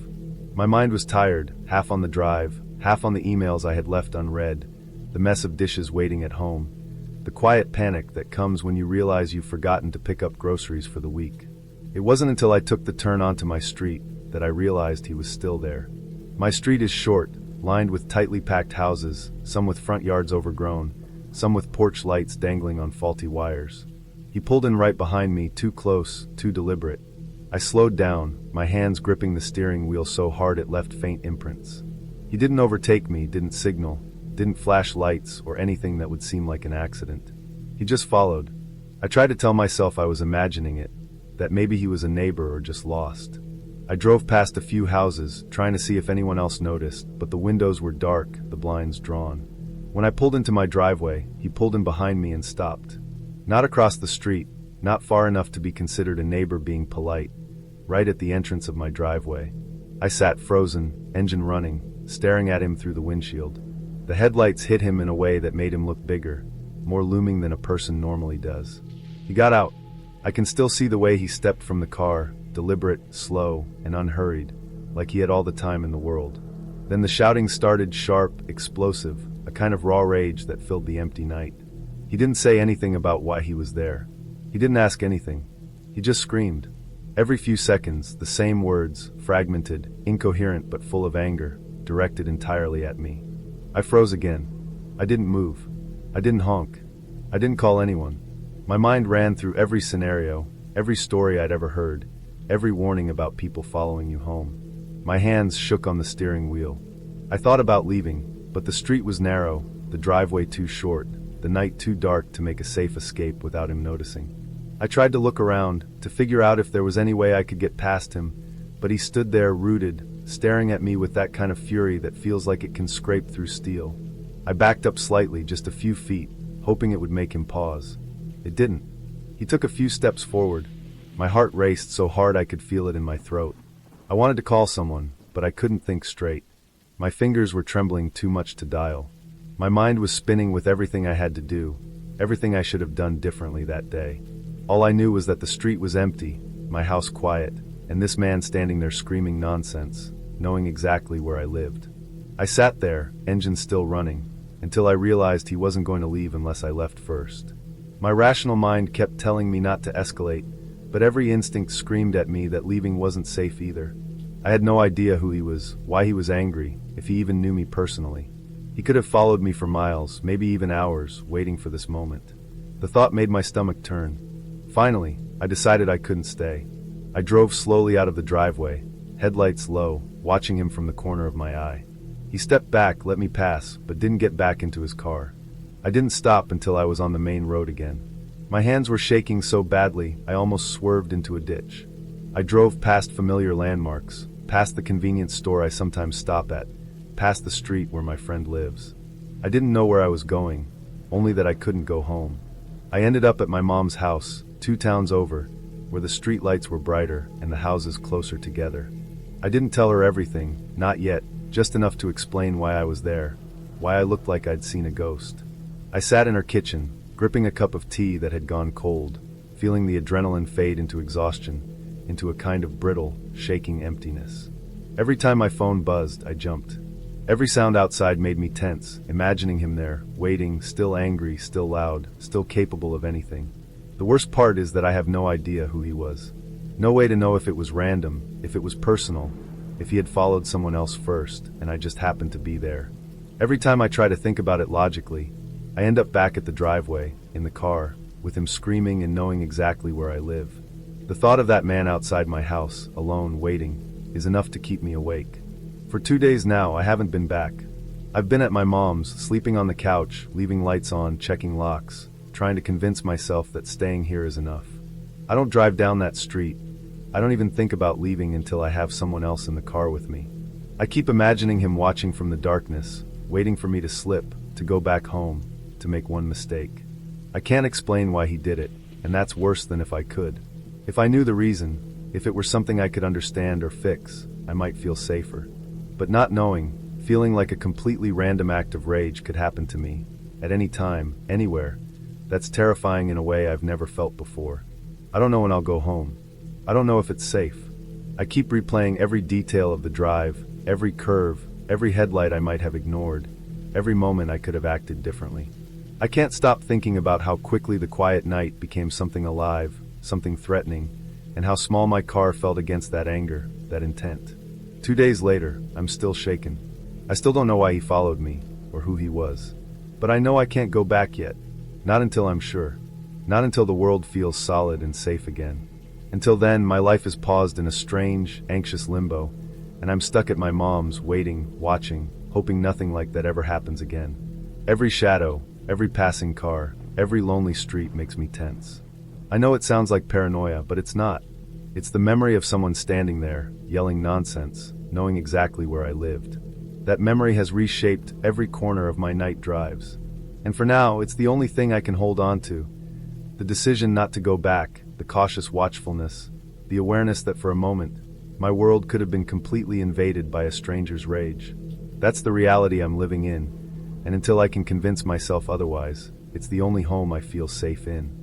Speaker 1: My mind was tired, half on the drive, half on the emails I had left unread, the mess of dishes waiting at home, the quiet panic that comes when you realize you've forgotten to pick up groceries for the week. It wasn't until I took the turn onto my street that I realized he was still there. My street is short, lined with tightly packed houses, some with front yards overgrown, some with porch lights dangling on faulty wires. He pulled in right behind me, too close, too deliberate. I slowed down, my hands gripping the steering wheel so hard it left faint imprints. He didn't overtake me, didn't signal, didn't flash lights or anything that would seem like an accident. He just followed. I tried to tell myself I was imagining it, that maybe he was a neighbor or just lost. I drove past a few houses, trying to see if anyone else noticed, but the windows were dark, the blinds drawn. When I pulled into my driveway, he pulled in behind me and stopped. Not across the street, not far enough to be considered a neighbor being polite, right at the entrance of my driveway. I sat frozen, engine running, staring at him through the windshield. The headlights hit him in a way that made him look bigger, more looming than a person normally does. He got out. I can still see the way he stepped from the car, deliberate, slow, and unhurried, like he had all the time in the world. Then the shouting started, sharp, explosive, a kind of raw rage that filled the empty night. He didn't say anything about why he was there. He didn't ask anything. He just screamed. Every few seconds, the same words, fragmented, incoherent but full of anger, directed entirely at me. I froze again. I didn't move. I didn't honk. I didn't call anyone. My mind ran through every scenario, every story I'd ever heard, every warning about people following you home. My hands shook on the steering wheel. I thought about leaving, but the street was narrow, the driveway too short, the night too dark to make a safe escape without him noticing. I tried to look around, to figure out if there was any way I could get past him, but he stood there rooted, staring at me with that kind of fury that feels like it can scrape through steel. I backed up slightly, just a few feet, hoping it would make him pause. It didn't. He took a few steps forward. My heart raced so hard I could feel it in my throat. I wanted to call someone, but I couldn't think straight. My fingers were trembling too much to dial. My mind was spinning with everything I had to do, everything I should have done differently that day. All I knew was that the street was empty, my house quiet, and this man standing there screaming nonsense, knowing exactly where I lived. I sat there, engine still running, until I realized he wasn't going to leave unless I left first. My rational mind kept telling me not to escalate, but every instinct screamed at me that leaving wasn't safe either. I had no idea who he was, why he was angry, if he even knew me personally. He could have followed me for miles, maybe even hours, waiting for this moment. The thought made my stomach turn. Finally, I decided I couldn't stay. I drove slowly out of the driveway, headlights low, watching him from the corner of my eye. He stepped back, let me pass, but didn't get back into his car. I didn't stop until I was on the main road again. My hands were shaking so badly, I almost swerved into a ditch. I drove past familiar landmarks, past the convenience store I sometimes stop at, past the street where my friend lives. I didn't know where I was going, only that I couldn't go home. I ended up at my mom's house, 2 towns over, where the street lights were brighter and the houses closer together. I didn't tell her everything, not yet, just enough to explain why I was there, why I looked like I'd seen a ghost. I sat in her kitchen, gripping a cup of tea that had gone cold, feeling the adrenaline fade into exhaustion, into a kind of brittle, shaking emptiness. Every time my phone buzzed, I jumped. Every sound outside made me tense, imagining him there, waiting, still angry, still loud, still capable of anything. The worst part is that I have no idea who he was. No way to know if it was random, if it was personal, if he had followed someone else first, and I just happened to be there. Every time I try to think about it logically, I end up back at the driveway, in the car, with him screaming and knowing exactly where I live. The thought of that man outside my house, alone, waiting, is enough to keep me awake. For 2 days now, I haven't been back. I've been at my mom's, sleeping on the couch, leaving lights on, checking locks, trying to convince myself that staying here is enough. I don't drive down that street. I don't even think about leaving until I have someone else in the car with me. I keep imagining him watching from the darkness, waiting for me to slip, to go back home, to make one mistake. I can't explain why he did it, and that's worse than if I could. If I knew the reason, if it were something I could understand or fix, I might feel safer. But not knowing, feeling like a completely random act of rage could happen to me, at any time, anywhere, that's terrifying in a way I've never felt before. I don't know when I'll go home. I don't know if it's safe. I keep replaying every detail of the drive, every curve, every headlight I might have ignored, every moment I could have acted differently. I can't stop thinking about how quickly the quiet night became something alive, something threatening, and how small my car felt against that anger, that intent. 2 days later, I'm still shaken. I still don't know why he followed me, or who he was. But I know I can't go back yet. Not until I'm sure. Not until the world feels solid and safe again. Until then, my life is paused in a strange, anxious limbo, and I'm stuck at my mom's, waiting, watching, hoping nothing like that ever happens again. Every shadow, every passing car, every lonely street makes me tense. I know it sounds like paranoia, but it's not. It's the memory of someone standing there, yelling nonsense, knowing exactly where I lived. That memory has reshaped every corner of my night drives. And for now, it's the only thing I can hold on to. The decision not to go back, the cautious watchfulness, the awareness that for a moment, my world could have been completely invaded by a stranger's rage. That's the reality I'm living in, and until I can convince myself otherwise, it's the only home I feel safe in.